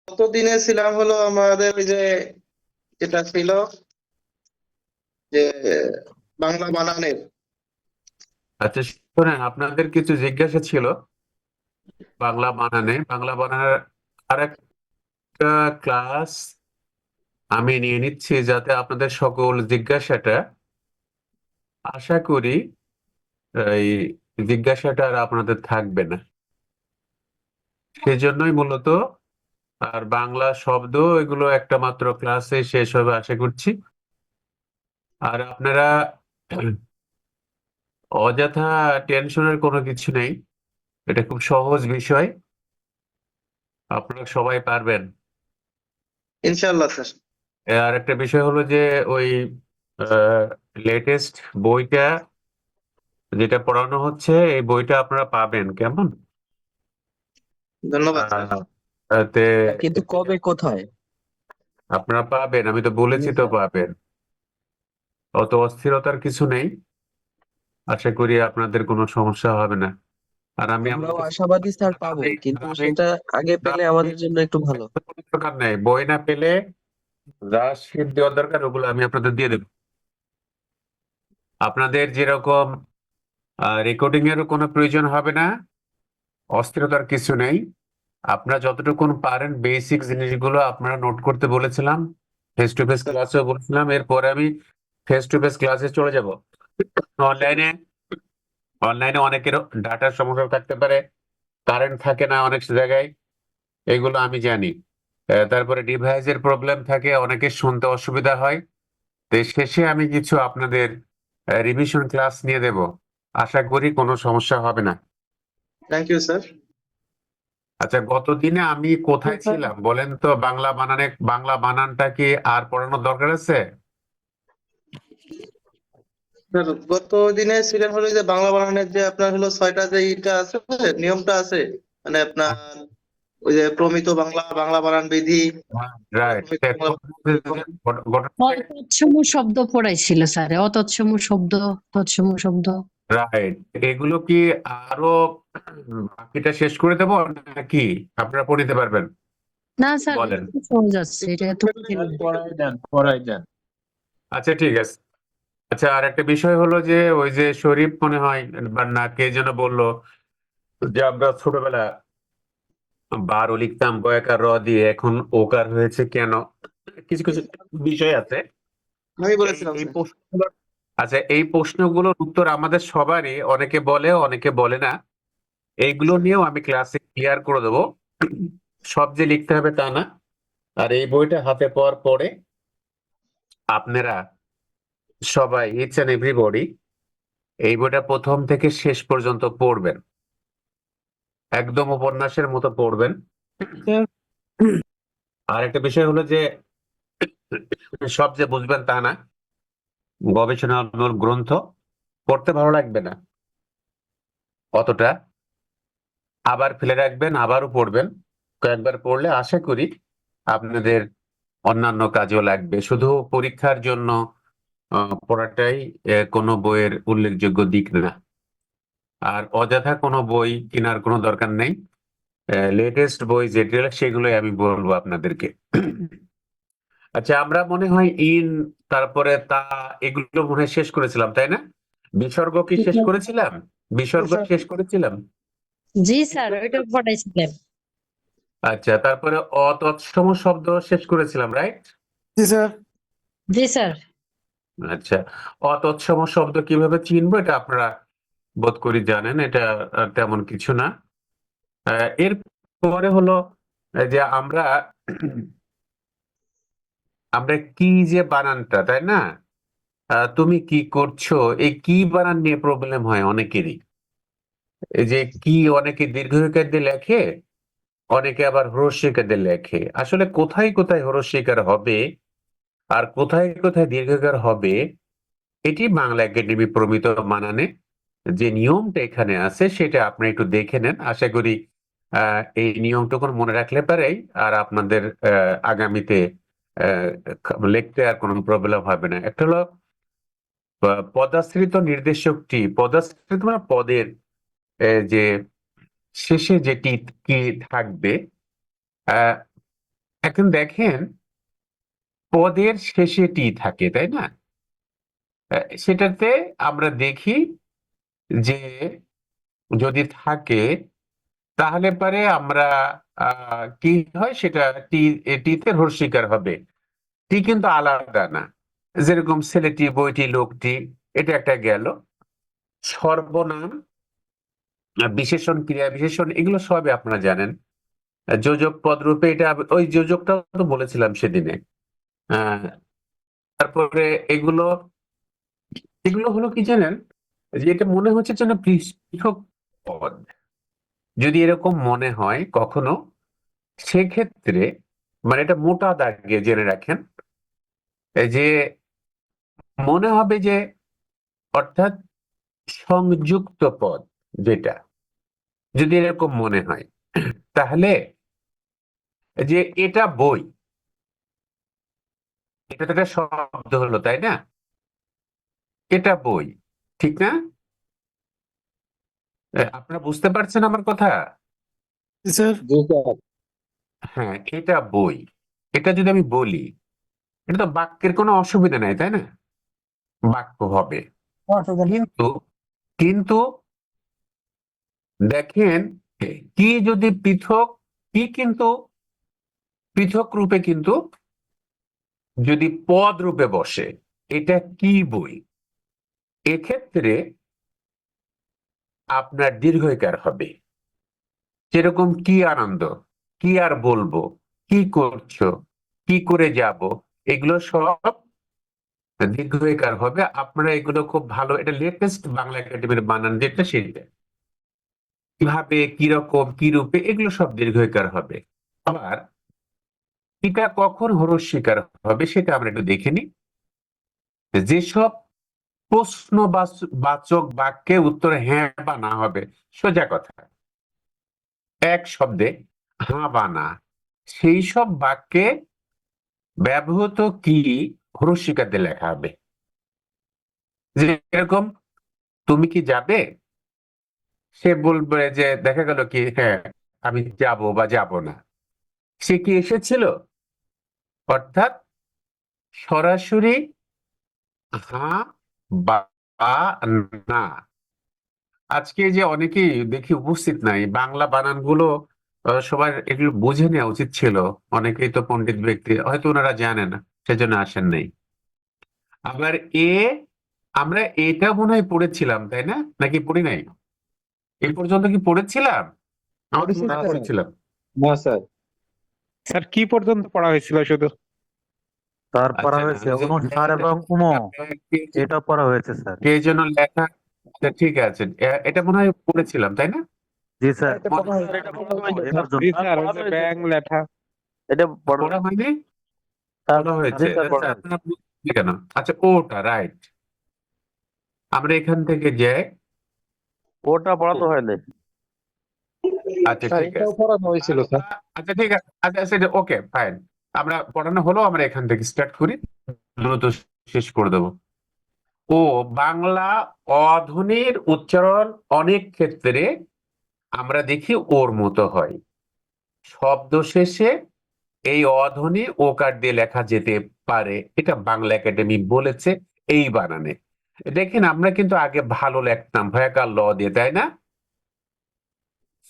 ততদিনে ছিলাম হলো আমাদের ওই যে যেটা ছিল যে বাংলা বানানের। আচ্ছা, শোনেন, আপনাদের কিছু জিজ্ঞাসা ছিল বাংলা বানানের আরেকটা ক্লাস আমি নিয়ে নিচ্ছি, যাতে আপনাদের সকল জিজ্ঞাসাটা, আশা করি এই জিজ্ঞাসাটা আর আপনাদের থাকবে না। সেজন্যই মূলত। আর বাংলা শব্দ এগুলো একটা মাত্র ক্লাসে শেষ হবে আশা করছি। আর আপনারা অযথা টেনশনের কোনো কিছু নেই, এটা খুব সহজ বিষয়, আপনারা সবাই পারবেন। ইনশাআল্লাহ স্যার। আর একটা বিষয় হলো যে ওই লেটেস্ট বইটা যেটা পড়ানো হচ্ছে, এই বইটা আপনারা পাবেন, কেমন? ধন্যবাদ স্যার। আহ, তে কিন্তু কবে কোথায়? আপনারা পাবেন, আমি তো বলেছি তো পাবেন। অত অস্থিরতার কিছু নেই, আশা করি আপনাদের কোনো সমস্যা হবে না। আর আমি আমরাও আশাবাদী স্যার পাবো, কিন্তু সেটা আগে পেলে আমাদের জন্য একটু ভালো। কোনো দরকার নেই, বই না পেলে যা শীট দেওয়ার দরকার ওগুলো আমি আপনাদের দিয়ে দেবো। আপনাদের যেরকম রেকর্ডিং এরও কোনো প্রয়োজন হবে না, অস্থিরতার কিছু নেই। আপনারা যতটুকু পারেন বেসিক জিনিসগুলো আপনারা নোট করতে বলেছিলাম, ফেস টু ফেস ক্লাসেও বলেছিলাম। এরপরে আমি ফেস টু ফেস ক্লাসে চলে যাব। অনলাইনে অনলাইনে অনেকের ডাটার সমস্যা থাকতে পারে, কারেন্ট থাকে না অনেক জায়গায়, এগুলো আমি জানি। তারপরে ডিভাইসের প্রবলেম থাকে, অনেকের শুনতে অসুবিধা হয়। তো শেষে আমি কিছু আপনাদের রিভিশন ক্লাস নিয়ে দেব, আশা করি কোনো সমস্যা হবে না। Thank you sir. আচ্ছা, গত দিনে আমি কোথায় ছিলাম বলেন তো? বাংলা বানানটা কি আর পড়ানোর দরকার আছে? স্যার গত দিনে ছিলেন হলো যে বাংলা বানানের যে আপনার হলো ছয়টা যে ইটা আছে, নিয়মটা আছে, মানে আপনার ওই যে প্রমিত বাংলা, বাংলা বানান বিধি, রাইট। প্রমিত বাংলা। তৎসম শব্দ পড়াইছিল স্যার, অতৎসম শব্দ, তৎসম শব্দ। রাইট, এগুলো কি আরো বাকিটা শেষ করে দেবো নাকি আপনারা পড়ে নিতে পারবেন? না স্যার, বলেন। খুব সহজ আছে, এটা এত কঠিন না। পড়াই দেন। আচ্ছা, ঠিক আছে। আচ্ছা, আর একটা বিষয় হলো যে ওই যে শরীফ মনে হয় বা না কে যেন বললো যে আমরা ছোটবেলা বারো লিখতাম গয়াকার র দিয়ে, এখন ওকার হয়েছে কেন? কিছু কিছু বিষয় আছে। আমি এই বলেছিলাম এই স্যার। প্রশ্নগুলো, আচ্ছা, এই প্রশ্নগুলোর উত্তর আমাদের সবারই, অনেকে বলে অনেকে বলে না। এইগুলো নিয়েও আমি ক্লাসে ক্লিয়ার করে দেবো। সব যে লিখতে হবে তা না। আর এই বইটা হাতে পাওয়ার পরে আপনারা সবাই, ইচ অ্যান্ড এভরিবডি, এই বইটা প্রথম থেকে শেষ পর্যন্ত পড়বেন, একদম উপন্যাসের মতো পড়বেন। আর একটা বিষয় হলো যে সব যে বুঝবেন তা না, গবেষণামূলক গ্রন্থ পড়তে ভালো লাগবে না অতটা, আবার ফেলে রাখবেন, আবারও পড়বেন। কয়েকবার পড়লে আশা করি আপনাদের অন্যান্য কাজেও লাগবে। শুধু পরীক্ষার জন্য পড়াটাই কোনো বইয়ের উল্লেখযোগ্য দিক না। আর অযথা কোনো বই কেনার কোনো দরকার নেই। লেটেস্ট বই যেগুলো সেগুলোই আমি বলবো আপনাদেরকে। আচ্ছা, আমরা মনে হয় তারপরে এগুলো মনে হয় শেষ করেছিলাম, তাই না? বিসর্গ কি শেষ করেছিলাম? বিসর্গ শেষ করেছিলাম। জি স্যার, ওইটা পড়াইছিলেন। আচ্ছা, তারপরে অতৎসম শব্দ শেষ করেছিলাম, রাইট? জি স্যার। জি স্যার। আচ্ছা, অতৎসম শব্দ কিভাবে চিনবো এটা আপনারা বোধ করি জানেন, এটা তেমন কিছু না। এর পরে হলো যে আমরা আমরা কি যে বানানটা, তাই না? তুমি কি করছো, এই কি বানান নিয়ে প্রবলেম হয় অনেকেরই। এই যে কি, অনেকে দীর্ঘইকার দিয়ে লেখে, অনেকে আবার হ্রস্বইকার দিয়ে লেখে। আসলে কোথায় কোথায় হ্রস্বইকার হবে আর কোথায় কোথায় দীর্ঘইকার হবে, এটি বাংলা একাডেমি প্রমিত বানানে যে নিয়মটা এখানে আছে সেটা আপনি একটু দেখে নেন। আশা করি এই নিয়মটুকু মনে রাখলে পারেই আর আপনাদের আগামীতে লিখতে আর কোনো প্রবলেম হবে না। একটা হলো পদাশ্রিত নির্দেশকটি, পদাশ্রিত মানে পদের যে শেষে যেটি কি থাকবে, আহ এখন দেখেন পদের শেষে টি থাকে, তাই না? সেটাতে আমরা দেখি যে যদি থাকে তাহলে পরে আমরা কি হয় সেটা টিতে হর্ষিকার হবে। টি কিন্তু আলাদা না, যেরকম ছেলেটি, বইটি, লোকটি, এটা একটা গেল। সর্বনাম, বিশেষণ, ক্রিয়া বিশেষণ, এগুলো সবই আপনারা জানেন। যোজক পদ রূপে এটা, ওই যোজকটা তো বলেছিলাম সেদিনে। আহ তারপরে এগুলো এগুলো হলো কি জানেন, যে এটা মনে হচ্ছে যেন পৃথক পদ। যদি এরকম মনে হয় কখনো, সেক্ষেত্রে মানে এটা মোটা দাগে জেনে রাখেন, এই যে মনে হবে যে অর্থাৎ সংযুক্ত পদ যেটা, যদি এরকম মনে হয় তাহলে যে এটা বই, এটা তো একটা শব্দ হলো, তাই না? এটা বই, ঠিক না? আপনারা বুঝতে পারছেন আমার কথা? স্যার। হ্যাঁ, এটা বই, এটা যদি আমি বলি, এটা তো বাক্যের কোনো অসুবিধা নাই, তাই না? বাক্য হবে। কিন্তু কিন্তু দেখেন, কি যদি পৃথক, কি কিন্তু পৃথক রূপে কিন্তু যদি পদ রূপে বসে, এটা কি বই, এক্ষেত্রে আপনার দীর্ঘইকার হবে। যেরকম কি আনন্দ, কি আর বলবো, কি করছো, কি করে যাব, এগুলো সব দীর্ঘইকার হবে। আপনারা এগুলো খুব ভালো, এটা লেটেস্ট বাংলা একাডেমির বানান যেটা, সেটা কিভাবে, কিরকম, কি রূপে, এগুলো সব দীর্ঘইকার হবে। আবার এটা কখন হরস্বীকার হবে সেটা আমরা একটু দেখে নিই। যেসব প্রশ্নবাচক বাক্যে উত্তর হ্যাঁ বা না হবে, সোজা কথা, এক শব্দে হ্যাঁ বা না, সেই সব বাক্যে ব্যবহৃত কি হরস্বীকার দিয়ে লেখা হবে। যেরকম তুমি কি যাবে, সে বলবে যে দেখা গেল কি হ্যাঁ আমি যাব বা যাব না। সে কি এসেছিল, অর্থাৎ সরাসরি হ্যাঁ বা না। আজকে যে অনেকেই দেখি উপস্থিত নাই, বাংলা বানানগুলো সবার এগুলো বুঝে নেওয়া উচিত ছিল। অনেকেই তো পণ্ডিত ব্যক্তি, হয়তো ওনারা জানে না, সেজন্য আসেন নাই। আবার আমরা এটা মনে হয় পড়েছিলাম, তাই না? নাকি পড়ি নাই? এই পর্যন্ত কি পড়েছিলাম? আমার তো মনে হয় পড়েছিলাম। না স্যার। স্যার কি পর্যন্ত পড়া হয়েছিল শুধু? তার পড়া আচ্ছা, না, হয়েছে ওই যে অনুসার এবং উম এটা পড়া হয়েছে স্যার। কে যেন লেখা, আচ্ছা, ঠিক আছে, এটা মনে হয় পড়েছিলাম, তাই না? জি স্যার। এই পর্যন্ত জি স্যার, ওই যে ব্যাং লেঠা। এটা পড়া হয়নি, পড়া হয়েছে। জি স্যার, তাহলে আপনারা বুঝছেন কেন? আচ্ছা, ওটা রাইট। আমরা এখান থেকে যাই। ওটা পড়া তো হয়নি। আচ্ছা, স্যার ঠিক এটাও আছে। পড়ানো হয়েছিল স্যার। আচ্ছা, ঠিক আছে, আচ্ছা সেটা ওকে ফাইন। আমরা পড়ানো হলো, আমরা এখান থেকে স্টার্ট করি, দ্রুত শেষ করে দেবো। ও বাংলা অধ্বনির উচ্চারণ অনেক ক্ষেত্রে আমরা দেখি ওর মতো হয়। শব্দ শেষে এই অধ্বনি ওকার দিয়ে লেখা যেতে পারে, এটা বাংলা একাডেমি বলেছে এই বানানে। দেখেন আমরা কিন্তু আগে ভালো লিখতাম ভয়াকার ল দিয়ে, তাই না?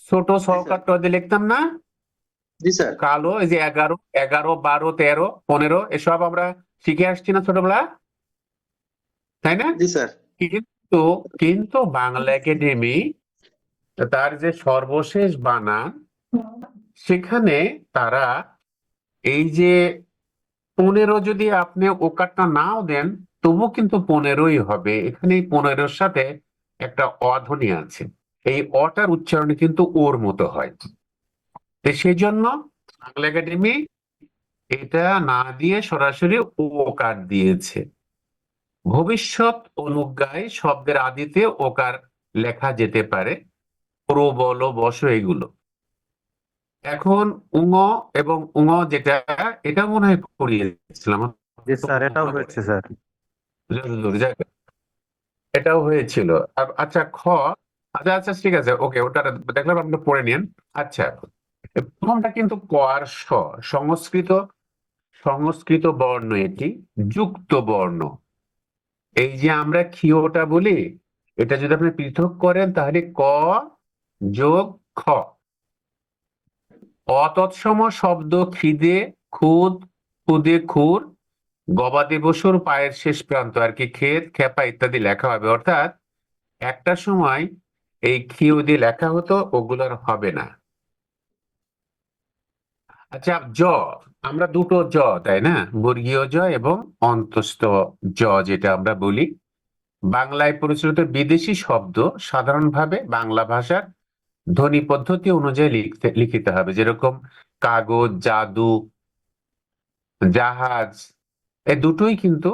ছোট সহকার ট দিয়ে লিখতাম না? জি স্যার। কালো, এই যে 11, 11, 12, 13, 15, এসব আমরা শিখে আসছি না ছোটবেলা, তাই না? জি স্যার। কিন্তু কিন্তু বাংলা একাডেমি তার যে সর্বশেষ বানান, সেখানে তারা এই যে 15 যদি আপনি ওকারটা নাও দেন, তবু কিন্তু 15ই হবে। এখানে এই 15-র সাথে একটা অধ্বনি আছে, এই অটার উচ্চারণ কিন্তু ওর মতো হয়। তো সেই জন্য বাংলা একাডেমি এটা না দিয়ে সরাসরি ওকার দিয়েছে। ভবিষ্যৎ অনুজ্ঞায় শব্দের আদিতে ওকার লেখা যেতে পারে, প্রো বলো, বসো, এগুলো। এখন উঙ এবং উঙ যেটা, এটা মনে হয় পড়িয়েছিলাম, জি স্যার, এটাও হয়েছে স্যার। যতদূর যাক, এটাও হয়েছিল। আচ্ছা, খ, আচ্ছা আচ্ছা ঠিক আছে, ওকে, ওটা দেখলাম, আপনি পড়ে নিন। আচ্ছা, প্রথমটা কিন্তু ক আর স, সংস্কৃত সংস্কৃত বর্ণ, এটি যুক্ত বর্ণ। এই যে আমরা ক্ষীয়টা বলি, এটা যদি আপনি পৃথক করেন তাহলে ক যোগ খ। অতৎসম শব্দ খিদে, খুদ, খুদে, খুর, গবাদি পশুর পায়ের শেষ প্রান্ত আর কি, ক্ষেত, খেপা ইত্যাদি লেখা হবে। অর্থাৎ একটা সময় এই ক্ষীয় দিয়ে লেখা হতো, ওগুলো আর হবে না। আচ্ছা, জ, আমরা দুটো জ, তাই না, বর্গীয় জ এবং অন্তস্থ জ যেটা আমরা বলি। বাংলায় প্রচলিত বিদেশি শব্দ সাধারণভাবে বাংলা ভাষার ধ্বনি পদ্ধতি অনুযায়ী লিখিত হবে, যেরকম কাগজ, জাদু, জাহাজ, এই দুটোই কিন্তু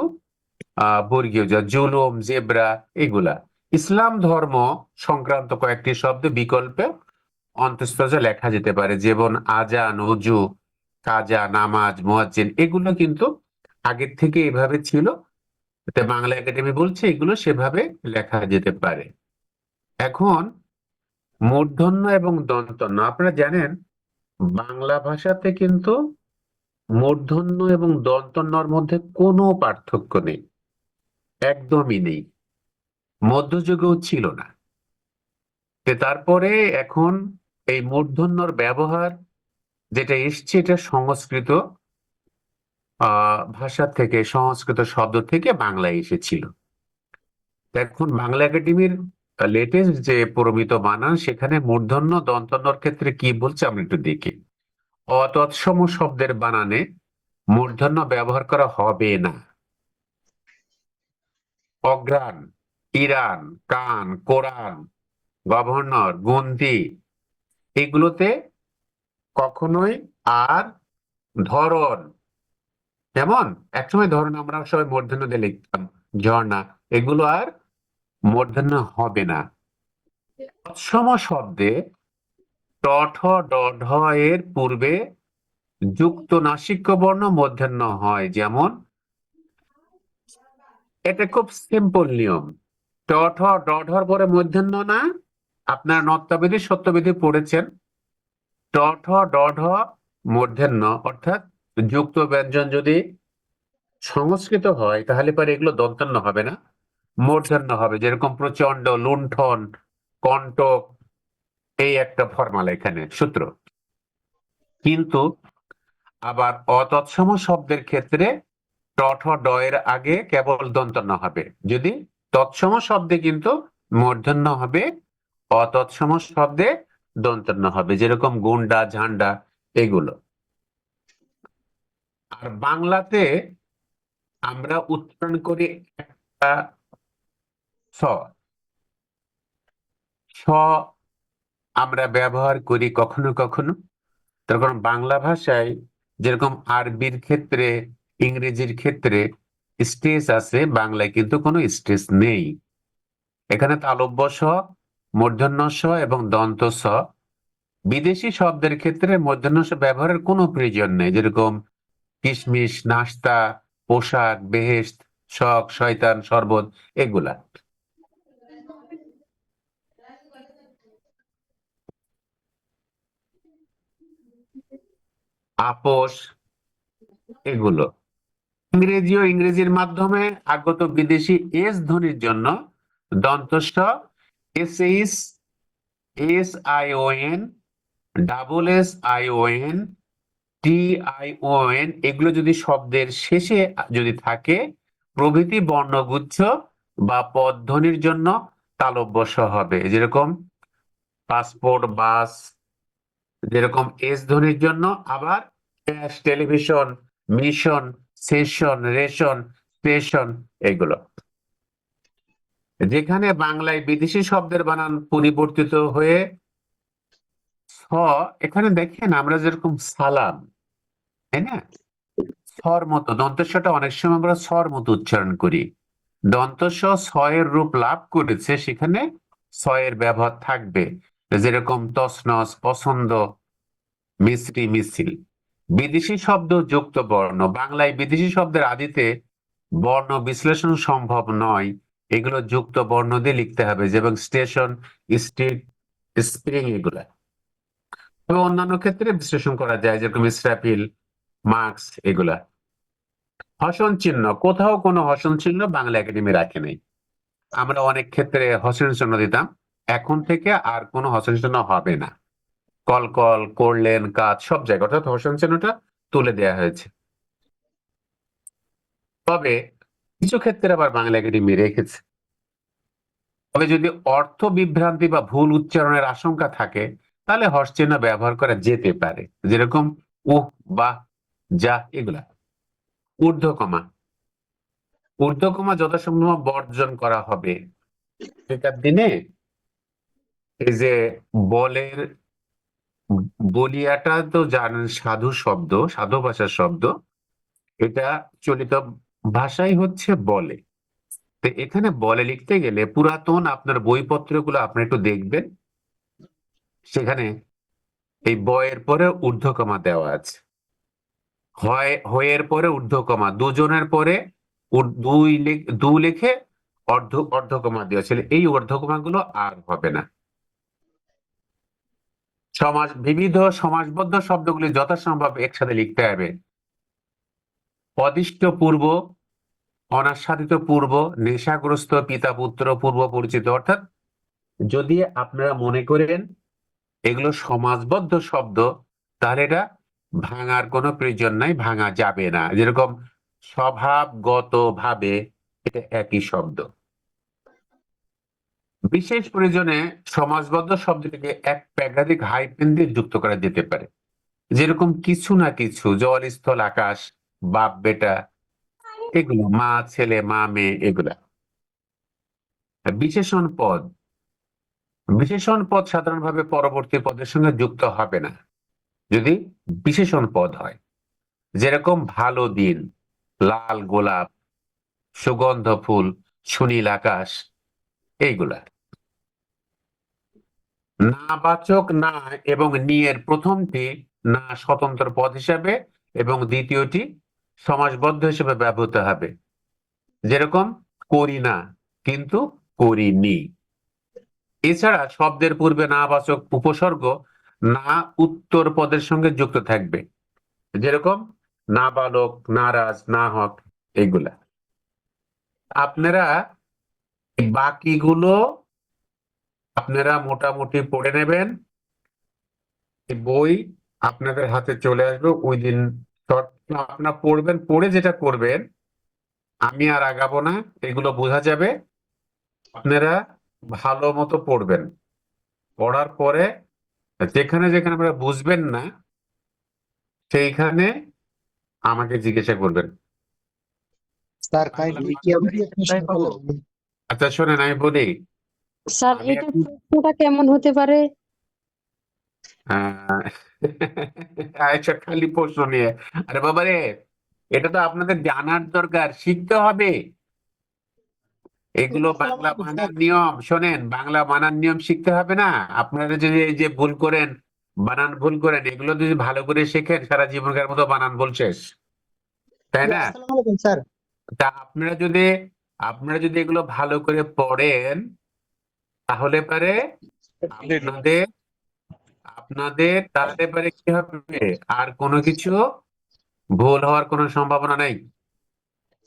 বর্গীয় জ। জুলুম, জেব্রা, এগুলা। ইসলাম ধর্ম সংক্রান্ত কয়েকটি শব্দ বিকল্পে অন্তঃস্থ জ লেখা যেতে পারে, যেমন আজান, অজু, কাজা, নামাজ, মুয়াজ্জিন, এগুলো কিন্তু আগের থেকে এভাবে ছিল। বাংলা একাডেমি বলছে এগুলো সেভাবে লেখা যেতে পারে। এখন মূর্ধন্য এবং দন্তন্য, আপনারা জানেন বাংলা ভাষাতে কিন্তু মূর্ধন্য এবং দন্তন্যর মধ্যে কোনো পার্থক্য নেই, একদমই নেই, মধ্যযুগেও ছিল না। তারপরে এখন এই মূর্ধন্যর ব্যবহার যেটা এসছে, এটা সংস্কৃত ভাষা থেকে, সংস্কৃত শব্দ থেকে বাংলায় এসেছিল। এখন বাংলা একাডেমির লেটেস্ট যে প্রমিত বানান, সেখানে মূর্ধন্য দন্তন্যর ক্ষেত্রে কি বলছে আমরা একটু দেখি। অতৎসম শব্দের বানানে মূর্ধন্য ব্যবহার করা হবে না। অঘ্রাণ, ইরান, কান, কোরআন, গভর্নর, গন্তি, এগুলোতে কখনোই আর ধরন, যেমন একসময় ধরন আমরা সবাই মূর্ধন্য দিয়ে লিখতাম, ঝর্ণা, এগুলো আর মূর্ধন্য হবে না। তৎসম শব্দে ট, ঠ, ড, ঢ এর পূর্বে যুক্ত নাসিক্য বর্ণ মূর্ধন্য হয়, যেমন, এটা খুব সিম্পল নিয়ম। ট, ঠ, ড, ঢর পরে মূর্ধন্য না, আপনার নত্যাবিধি সত্যবিধি পড়েছেন। ট, ঠ, ড, ঢ মূর্ধন্য, অর্থাৎ যুক্ত ব্যঞ্জন যদি সংস্কৃত হয় তাহলে পরে এগুলো দন্তন্য হবে না, মূর্ধন্য হবে। যেরকম প্রচন্ড, লুণ্ঠন, কণ্টক, এই একটা ফর্মালা এখানে সূত্র। কিন্তু আবার অতৎসম শব্দের ক্ষেত্রে ট, ঠ, ড এর আগে কেবল দন্তন্য হবে, যদি তৎসম শব্দে কিন্তু মূর্ধন্য হবে, অতৎসম শব্দে দন্তন্য হবে, যেরকম গুন্ডা, ঝান্ডা, এগুলো। আর বাংলাতে আমরা উচ্চারণ করি একটা স, স আমরা ব্যবহার করি কখনো কখনো। তখন বাংলা ভাষায় যেরকম আরবির ক্ষেত্রে, ইংরেজির ক্ষেত্রে স্ট্রেস আছে, বাংলায় কিন্তু কোনো স্ট্রেস নেই। এখানে তালব্য স, মূর্ধন্য স এবং দন্ত স। বিদেশি শব্দের ক্ষেত্রে মূর্ধন্য স ব্যবহারের কোনো প্রয়োজন নেই, যেরকম কিশমিশ, নাস্তা, পোশাক, বেহেশত, শখ, শয়তান, শরবত, এগুলা। আপোষ, এগুলো। ইংরেজির মাধ্যমে আগত বিদেশি এস ধ্বনির জন্য দন্তস্ব, S H, S I O N, double S I O N, T I O N, এগুলো যদি শব্দের শেষে যদি থাকে, প্রভৃতি বর্ণগুচ্ছ বা পদধ্বনির জন্য তালব্য স হবে। যেরকম পাসপোর্ট, বাস, যেরকম এস ধ্বনির জন্য আবার cash, television, mission, session, ration, station, এগুলো। যেখানে বাংলায় বিদেশি শব্দের বানান পরিবর্তিত হয়ে স, এখানে দেখেন আমরা যেরকম সালাম, তাই না, স্বর মতো, দন্তস্বটা অনেক সময় আমরা স্বর মতো উচ্চারণ করি। দন্তস্ব স এর রূপ লাভ করেছে, সেখানে স এর ব্যবহার থাকবে, যেরকম তসনস, পছন্দ, মিস্ত্রি, মিছিল। বিদেশি শব্দ যুক্ত বর্ণ, বাংলায় বিদেশি শব্দের আদিতে বর্ণ বিশ্লেষণ সম্ভব নয়, এগুলো যুক্ত বর্ণ দিয়ে লিখতে হবে, যেমন স্টেশন, স্ট্রিট, স্প্রিং, এগুলা। তবে অন্যান্য ক্ষেত্রে বিশ্লেষণ করা যায়, যেরকম ইসরাফিল, মার্কস, এগুলা। হসন চিহ্ন, কোথাও কোনো হসন চিহ্ন বাংলা একাডেমি রাখে নাই। আমরা অনেক ক্ষেত্রে হসন চিহ্ন দিতাম, এখন থেকে আর কোনো হসন চিহ্ন হবে না। কল কল, করলেন, কাজ, সব জায়গায় অর্থাৎ হসন চিহ্নটা তুলে দেওয়া হয়েছে। তবে কিছু ক্ষেত্রে আবার বাংলা একাডেমি রেখেছে। তবে যদি অর্থ বিভ্রান্তি বা ভুল উচ্চারণের আশঙ্কা থাকে, তাহলে হর্ষ চিহ্ন ব্যবহার করা যেতে পারে, যেরকম উহ, বা, যা, এগুলা। ঊর্ধ্বকমা, ঊর্ধ্বকমা যথাসম্ভব বর্জন করা হবে। এটার দিনে এই যে বলের বলিয়াটা তো জানেন সাধু শব্দ, সাধু ভাষার শব্দ, এটা চলিত ভাষাই হচ্ছে বলে। তো এখানে বলে লিখতে গেলে পুরাতন আপনার বইপত্রগুলো আপনি একটু দেখবেন, সেখানে এই বয়ের পরে ঊর্ধ্বকমা দেওয়া আছে, হয় হয়ের পরে ঊর্ধ্বকমা, দুজনের পরে দু লিখে অর্ধকমা দেওয়া ছিল। এই অর্ধকমা গুলো আর হবে না। বিবিধ সমাসবদ্ধ শব্দগুলি যথাসম্ভব একসাথে লিখতে হবে। অদিষ্ট পূর্ব, অনাস্বাদিত পূর্ব, নেশাগ্রস্ত পিতা পুত্র, পূর্ব পরিচিত। অর্থাৎ যদি আপনারা মনে করেন এগুলো সমাসবদ্ধ শব্দ, তাহলে এটা ভাঙার কোনো প্রয়োজন নাই, ভাঙা যাবে না। যেরকম স্বভাবগত ভাবে, এটা একই শব্দ। বিশেষ প্রয়োজনে সমাসবদ্ধ শব্দটিকে একাধিক হাইফেন দিয়ে যুক্ত করা যেতে পারে, যেরকম কিছু না কিছু, জল, স্থল, আকাশ, বাপ বেটা, এগুলো, মা ছেলে, মা মেয়ে, এগুলা। বিশেষণ পদ, বিশেষণ পদ সাধারণভাবে পরবর্তী পদের সঙ্গে যুক্ত হবে না যদি বিশেষণ পদ হয়, যেরকম ভালো দিন, লাল গোলাপ, সুগন্ধ ফুল, সুনীল আকাশ, এইগুলা। না বাচক না এবং নি এর প্রথমটি না স্বতন্ত্র পদ হিসাবে এবং দ্বিতীয়টি সমাসবদ্ধ হিসেবে ব্যবহৃত হবে, যেরকম করি না কিন্তু করিনি। এছাড়া শব্দের পূর্বে না বাচক উপসর্গ না উত্তর পদের সঙ্গে যুক্ত থাকবে, যেরকম না বালক, নারাজ, না হক, এইগুলা। আপনারা বাকিগুলো আপনারা মোটামুটি পড়ে নেবেন। এই বই আপনাদের হাতে চলে আসবে ওই দিন। আপনারা পড়বেন, পড়ে যেটা করবেন, আমি আর আগাবো না, এগুলো বোঝা যাবে। আপনারা ভালো মতো পড়বেন, পড়ার পরে যেখানে যেখানে আপনারা বুঝবেন না সেইখানে আমাকে জিজ্ঞাসা করবেন। স্যার কাইন্ডলি কি আমি একটা তাই প্রশ্ন পাবো। করব? আচ্ছা শোনেন, আমি বলি। স্যার আমি এটা এখন প্রশ্নটা কেমন হতে পারে? আহ, আচ্ছা, খালি প্রশ্ন নিয়ে, আরে বাবা রে, এটা তো আপনাদের জানার দরকার, শিখতে হবে। এগুলো বাংলা বানান নিয়ম, শোনেন, বাংলা বানান নিয়ম শিখতে হবে না? আপনারা যদি এই যে ভুল করেন, বানান ভুল করেন, এগুলো যদি ভালো করে শেখেন, সারা জীবনকার মতো বানান ভুল শেষ, তাই না? আসসালামু আলাইকুম স্যার। তা আপনারা যদি এগুলো ভালো করে পড়েন, তাহলে পারে আপনাদের আপনাদের তাহলে পারে কি হবে, আর কোনো কিছু ভুল হওয়ার কোনো সম্ভাবনা নেই।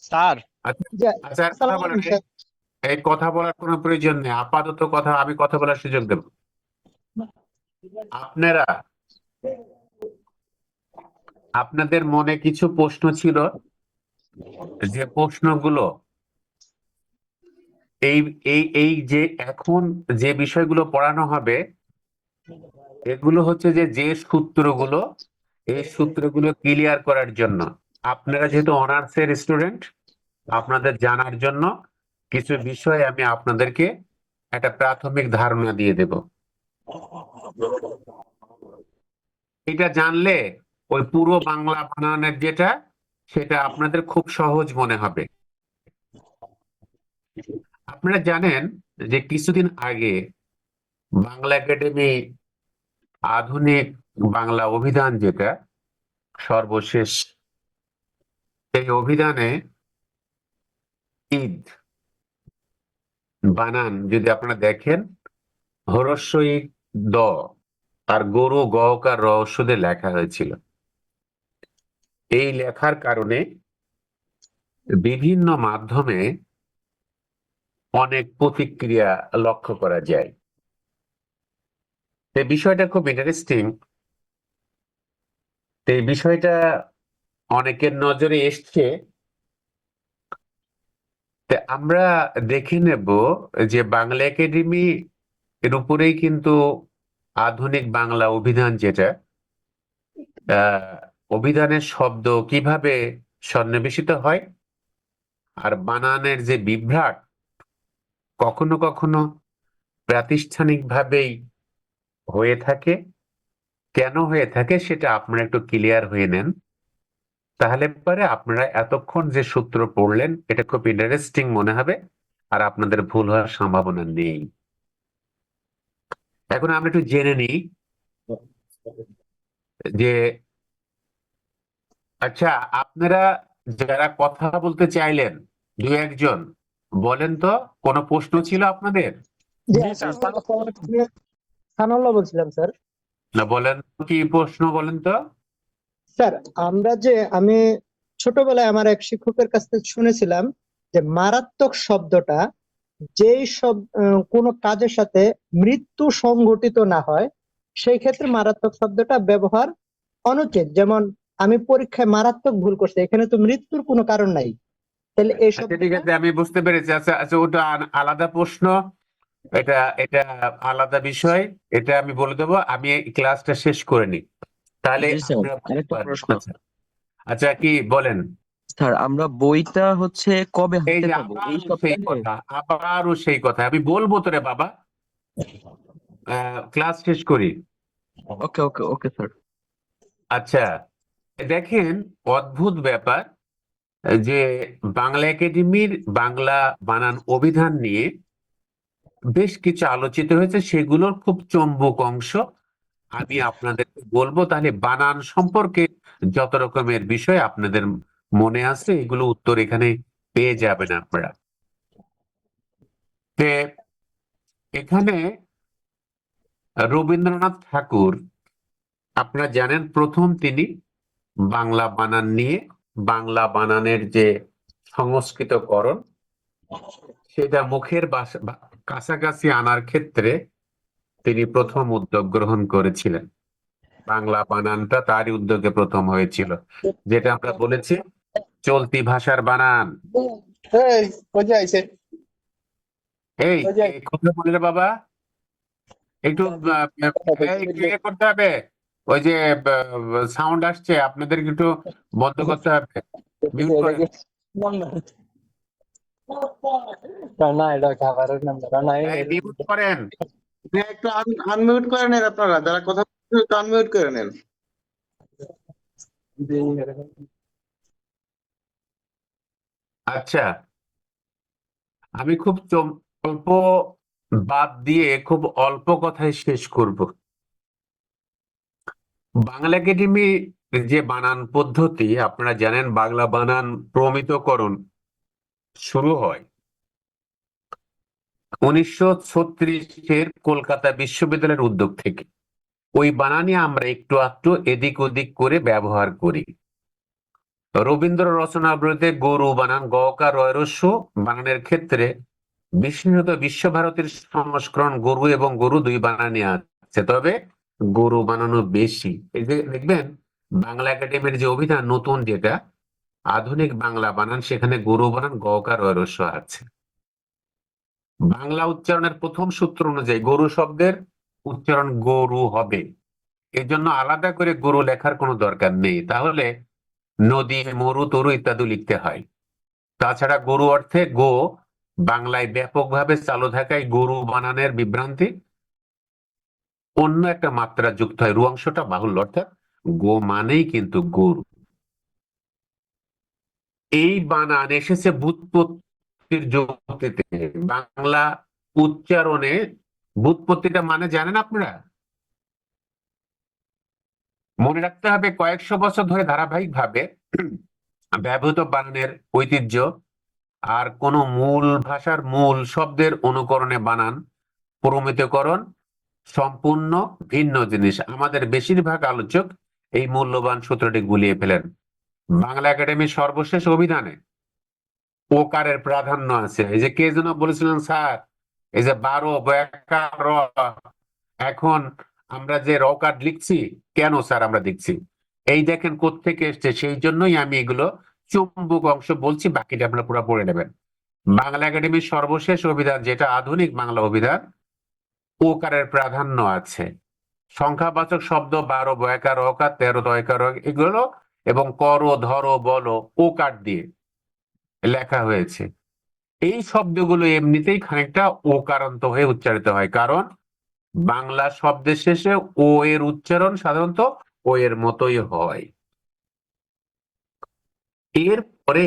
স্যার আচ্ছা, জি, আচ্ছা, আর কথা আসসালামু বলেন, আলাইকুম স্যার। এই কথা বলার কোনো প্রয়োজন নেই, আপাতত আমি কথা বলার সুযোগ দেব। আপনারা আপনাদের মনে কিছু প্রশ্ন ছিল, যে প্রশ্নগুলো এই এই এই যে এখন যে বিষয়গুলো পড়ানো হবে, এগুলো হচ্ছে যে সূত্রগুলো, এই সূত্রগুলো ক্লিয়ার করার জন্য। আপনারা যেহেতু অনার্সের স্টুডেন্ট, আপনাদের জানার জন্য কিছু বিষয় আমি আপনাদেরকে একটা প্রাথমিক ধারণা দিয়ে দেব। এটা জানলে ওই পুরো বাংলা বানানের যেটা, সেটা আপনাদের খুব সহজ মনে হবে। আপনারা জানেন যে কিছুদিন আগে বাংলা একাডেমি আধুনিক বাংলা অভিধান, যেটা সর্বশেষ, এই অভিধানে ঈদ বানান যদি আপনারা দেখেন, হ্রস্ব ই দ, আর গরু গহকার রহস্য দিয়ে লেখা হয়েছিল। এই লেখার কারণে বিভিন্ন মাধ্যমে অনেক প্রতিক্রিয়া লক্ষ্য করা যায়। এই বিষয়টা খুব ইন্টারেস্টিং। এই বিষয়টা অনেকের নজরে এসছে। তা আমরা দেখে নেব যে বাংলা একাডেমি এর উপরেই কিন্তু আধুনিক বাংলা অভিধান, যেটা আহ অভিধানের শব্দ কিভাবে সন্নিবেশিত হয়, আর বানানের যে বিভ্রাট কখনো কখনো প্রাতিষ্ঠানিকভাবেই হয়ে থাকে, কেন হয়ে থাকে সেটা আপনারা একটু ক্লিয়ার হয়ে নেন, তাহলে পরে আপনারা এতক্ষণ যে সূত্র পড়লেন এটা খুব ইন্টারেস্টিং মনে হবে, আর আপনাদের ভুল হওয়ার সম্ভাবনা নেই। এখন আমরা একটু জেনে নিই যে, আচ্ছা, আপনারা যারা কথা বলতে চাইলেন, দু একজন বলেন তো, কোনো প্রশ্ন ছিল আপনাদের? সানাউল্লাহ বলছিলাম স্যার। না, বলেন কি প্রশ্ন, বলেন তো। স্যার, আমি ছোটবেলায় আমার এক শিক্ষকের কাছ থেকে শুনেছিলাম যে মারাত্মক শব্দটা যেই সব কোনো কাজের সাথে মৃত্যু সংঘটিত না হয় সেই ক্ষেত্রে মারাত্মক শব্দটা ব্যবহার অনুচিত। যেমন আমি পরীক্ষায় মারাত্মক ভুল করছি, এখানে তো মৃত্যুর কোনো কারণ নাই, তাহলে এই আচ্ছা, ঠিক শব্দটা আছে, আমি বুঝতে পেরেছি। আচ্ছা আচ্ছা, ওটা আলাদা প্রশ্ন, এটা এটা আলাদা বিষয়, এটা আমি বলে দেবো। আমি এই ক্লাসটা শেষ করে নিই, তাহলে জি স্যার, আমরা বুঝতে আরেকটা পারবো। প্রশ্ন। আচ্ছা আচ্ছা, কি বলেন? স্যার, আমরা বইটা হচ্ছে কবে এই হাতে যে পাবো? এই আবারও সেই সপ্তাহে? কথা, আবারও সেই কথা আমি বলবো তোরে বাবা, ক্লাস শেষ করি। ওকে ওকে ওকে স্যার। আচ্ছা, দেখেন, অদ্ভুত ব্যাপার যে বাংলা একাডেমির বাংলা বানান অভিধান নিয়ে বেশ কিছু আলোচিত হয়েছে, সেগুলোর খুব চম্বক অংশ আমি আপনাদেরকে বলবো, তাহলে বানান সম্পর্কে যত রকমের বিষয় আপনাদের মনে আছে এগুলো উত্তর এখানে পেয়ে যাবেন আপনারা। তে এখানে রবীন্দ্রনাথ ঠাকুর, আপনারা জানেন, প্রথম তিনি বাংলা বানান নিয়ে বাংলা বানানের যে সংস্কৃতকরণ সেটা মুখের কাছাকাছি আনার ক্ষেত্রে তিনি প্রথম উদ্যোগ গ্রহণ করেছিলেন। বাংলা বানানটা তারই উদ্যোগে প্রথম হয়েছিল, যেটা আমরা বলেছি চলতি ভাষার বানান। এই এই কথা বলে রে বাবা, একটু ক্লিয়ার করতে হবে। ওই যে সাউন্ড আসছে, আপনাদের একটু বন্ধ করতে হবে, মিউট করে। মিউট করেন। একটু আনমিউট করে নেন, আপনারা যারা কথা বলছেন একটু আনমিউট করে নেন। আচ্ছা, আমি খুব অল্প বাদ দিয়ে খুব অল্প কথায় শেষ করব। বাংলা একাডেমি যে বানান পদ্ধতি, আপনারা জানেন বাংলা বানান প্রমিতকরণ শুরু হয় 1936-এর কলকাতা বিশ্ববিদ্যালয়ের উদ্যোগ থেকে। ওই বানানই আমরা একটু আধটু এদিক ওদিক করে ব্যবহার করি। রবীন্দ্র রচনাবলীতে গরু বানান গকার রয়রস্য বানানের ক্ষেত্রে বিশেষত বিশ্বভারতীর সংস্করণ গরু এবং গরু দুই বানানই আছে, তবে গরু বানানো বেশি। এই যে দেখবেন বাংলা একাডেমির যে অভিধান নতুন, যেটা আধুনিক বাংলা বানান, সেখানে গরু বানান গকার রয়রস্য আছে। বাংলা উচ্চারণের প্রথম সূত্র অনুযায়ী গরু শব্দের উচ্চারণ গরু হবে, এই জন্য আলাদা করে গরু লেখার কোনো দরকার নেই। তাহলে নদী, মরু, তরু ইত্যাদি লিখতে হয়। তাছাড়া গরু অর্থে গো বাংলায় ব্যাপকভাবে চালু থাকায় গরু বানানের বিভ্রান্তি অন্য একটা মাত্রা যুক্ত হয়, রু অংশটা বাহুল্য, অর্থাৎ গো মানেই কিন্তু গরু। এই বানান এসেছে ব্যুৎপত্তির যুক্তিতে। বাংলা উচ্চারণে ব্যুৎপত্তিটা মানে জানেন আপনারা? মনে রাখতে হবে কয়েকশো বছর ধরে ধারাবাহিকভাবে ব্যবহৃত বানানের ঐতিহ্য আর কোন মূল ভাষার মূল শব্দের অনুকরণে বানান প্রমিতকরণ সম্পূর্ণ ভিন্ন জিনিস। আমাদের বেশিরভাগ আলোচক এই মূল্যবান সূত্রটি গুলিয়ে ফেলেন। বাংলা একাডেমির সর্বশেষ অভিধানে ওকারের প্রাধান্য আছে। এই যে কে যেন বলেছিলেন স্যার, এই যে 12 বয়াকার র, এখন আমরা যে রকার লিখছি কেন স্যার আমরা লিখছি? এই দেখেন কোত্থেকে এসছে, সেই জন্যই আমি এগুলো চুম্বক অংশ বলছি, বাকিটা আপনারা পুরো পড়ে নেবেন। বাংলা একাডেমির সর্বশেষ অভিধান, যেটা আধুনিক বাংলা অভিধান, ওকারের প্রাধান্য আছে। সংখ্যাবাচক শব্দ 12 বয়াকার, অকার, 13 দয়কার এগুলো এবং করো, ধরো, বলো ওকার দিয়ে লেখা হয়েছে। এই শব্দগুলো এমনিতেই খানিকটা ওকারান্ত হয়ে উচ্চারিত হয়, কারণ বাংলা শব্দের শেষে ও এর উচ্চারণ সাধারণত ও এর মতোই হয়। এরপরে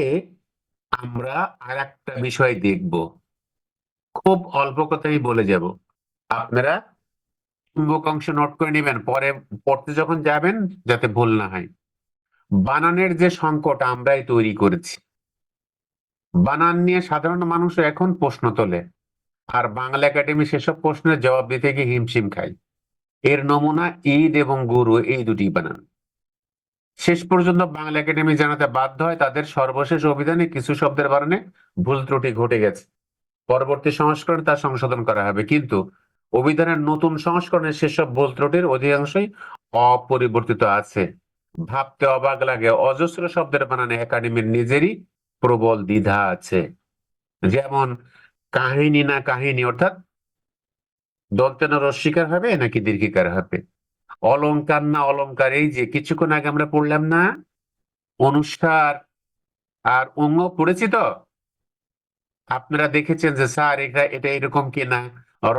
আমরা আর একটা বিষয় দেখব, খুব অল্প কথাই বলে যাব, আপনারা চুম্বক অংশ নোট করে নেবেন, পরে পড়তে যখন যাবেন যাতে ভুল না হয়। বানানের যে সংকট আমরাই তৈরি করেছি। বানান নিয়ে সাধারণ মানুষ এখন প্রশ্ন তোলে, আর বাংলা একাডেমি সেসব প্রশ্নের জবাব দিতে গিয়ে হিমশিম খায়। এর নমুনা ঈদ এবং গুরু, এই দুটি বানান। শেষ পর্যন্ত বাংলা একাডেমি জানাতে বাধ্য হয় তাদের সর্বশেষ অভিধানে কিছু শব্দের বানানে ভুল ত্রুটি ঘটে গেছে, পরবর্তী সংস্করণে তা সংশোধন করা হবে। কিন্তু অভিধানের নতুন সংস্করণে সেসব ভুল ত্রুটির অধিকাংশই অপরিবর্তিত আছে। ভাবতে অবাক লাগে, অজস্র শব্দের বানানে একাডেমির নিজেরই প্রবল দ্বিধা আছে। যেমন কাহিনী না কাহিনী, অর্থাৎ দন্তেন রস্বীকার হবে নাকি দীর্ঘিকার হবে। অলংকার না অলংকার, এই যে কিছুক্ষণ আগে আমরা পড়লাম না, অনুসার আর অঙ্গ পড়েছি তো, আপনারা দেখেছেন যে স্যার এটা এরকম কিনা,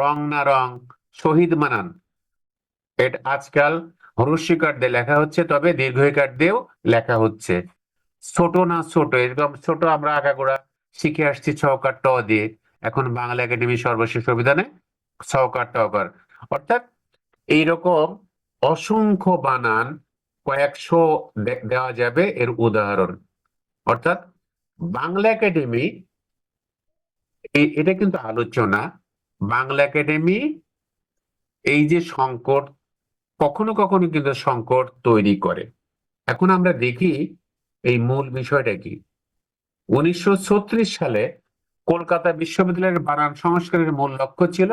রং না রং, শহীদ বানান এটা আজকাল হ্রস্বীকার দিয়ে লেখা হচ্ছে, তবে দীর্ঘইকার দিয়েও লেখা হচ্ছে। ছোট না ছোট, এরকম ছোট আমরা আগাগোড়া শিখে আসছি ছকার ট দিয়ে, এখন বাংলা একাডেমি সর্বশেষ অভিধানে ছকার টকার, অর্থাৎ এইরকম অসংখ্য বানান, কয়েকশো দেওয়া যাবে এর উদাহরণ। অর্থাৎ বাংলা একাডেমি, এটা কিন্তু আলোচনা, বাংলা একাডেমি এই যে সংকট, কখনো কখনো কিন্তু সংকট তৈরি করে। এখন আমরা দেখি এই মূল বিষয়টা কি। 1936 সালে কলকাতা বিশ্ববিদ্যালয়ের বানান সংস্কারের মূল লক্ষ্য ছিল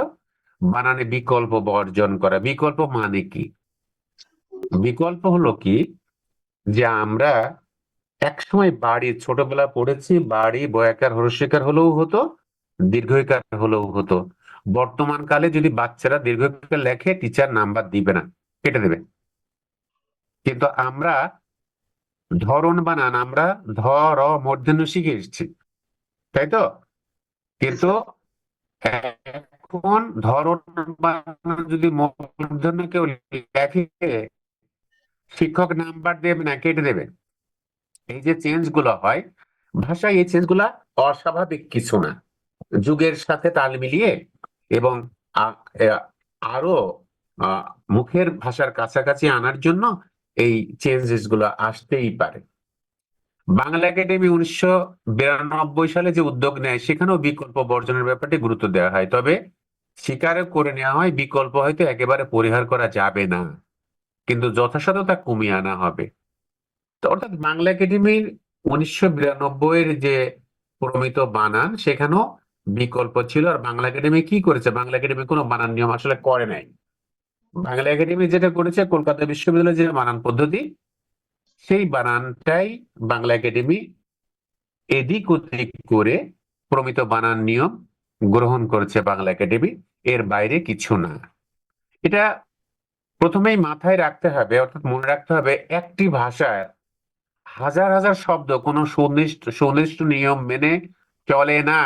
বানানে বিকল্প বর্জন করা। বিকল্প মানে কি? বিকল্প হলো কি, যে আমরা একসময় বাড়ি ছোটবেলা পড়েছি, বাড়ি বয়াকার হ্রস্বীকার হলেও হতো, দীর্ঘইকার হলেও হতো। বর্তমান কালে যদি বাচ্চারা দীর্ঘইকার লেখে, টিচার নাম্বার দিবে না, কেটে দেবে। কিন্তু আমরা ধরন বানান আমরা ধ র মূর্ধন্য শিখে এসেছি, তাই তো? কিন্তু এখন ধরন বানান যদি মূর্ধন্য কেউ লেখে, শিক্ষক নাম্বার দেবে না, কেটে দেবে। এই যে চেঞ্জ গুলো হয় ভাষায়, এই চেঞ্জ গুলা অস্বাভাবিক কিছু না, যুগের সাথে তাল মিলিয়ে এবং আরো মুখের ভাষার কাছাকাছি আনার জন্য এই চেঞ্জেস গুলো আসতেই পারে। বাংলা একাডেমি 1992 সালে যে উদ্যোগ নেয়, সেখানেও বিকল্প বর্জনের ব্যাপারটি গুরুত্ব দেওয়া হয়, তবে স্বীকারও করে নেওয়া হয় বিকল্প হয়তো একেবারে পরিহার করা যাবে না, কিন্তু যথাসাধ্য তা কমিয়ে আনা হবে। তো অর্থাৎ বাংলা একাডেমির 1992 এর যে প্রমিত বানান, সেখানেও বিকল্প ছিল। আর বাংলা একাডেমি কি করেছে? বাংলা একাডেমি কোনো বানান নিয়ম আসলে করে নাই। বাংলা একাডেমি যেটা করেছে, কলকাতা বিশ্ববিদ্যালয়ের যে বানান পদ্ধতি, সেই বানানটাই বাংলা একাডেমি এদিক ওদিক করে প্রমিত বানান নিয়ম গ্রহণ করেছে বাংলা একাডেমি, এর বাইরে কিছু না। এটা প্রথমেই মাথায় রাখতে হবে, অর্থাৎ মনে রাখতে হবে, একটি ভাষায় হাজার হাজার শব্দ কোনো সুনির্দিষ্ট নিয়ম মেনে চলে না।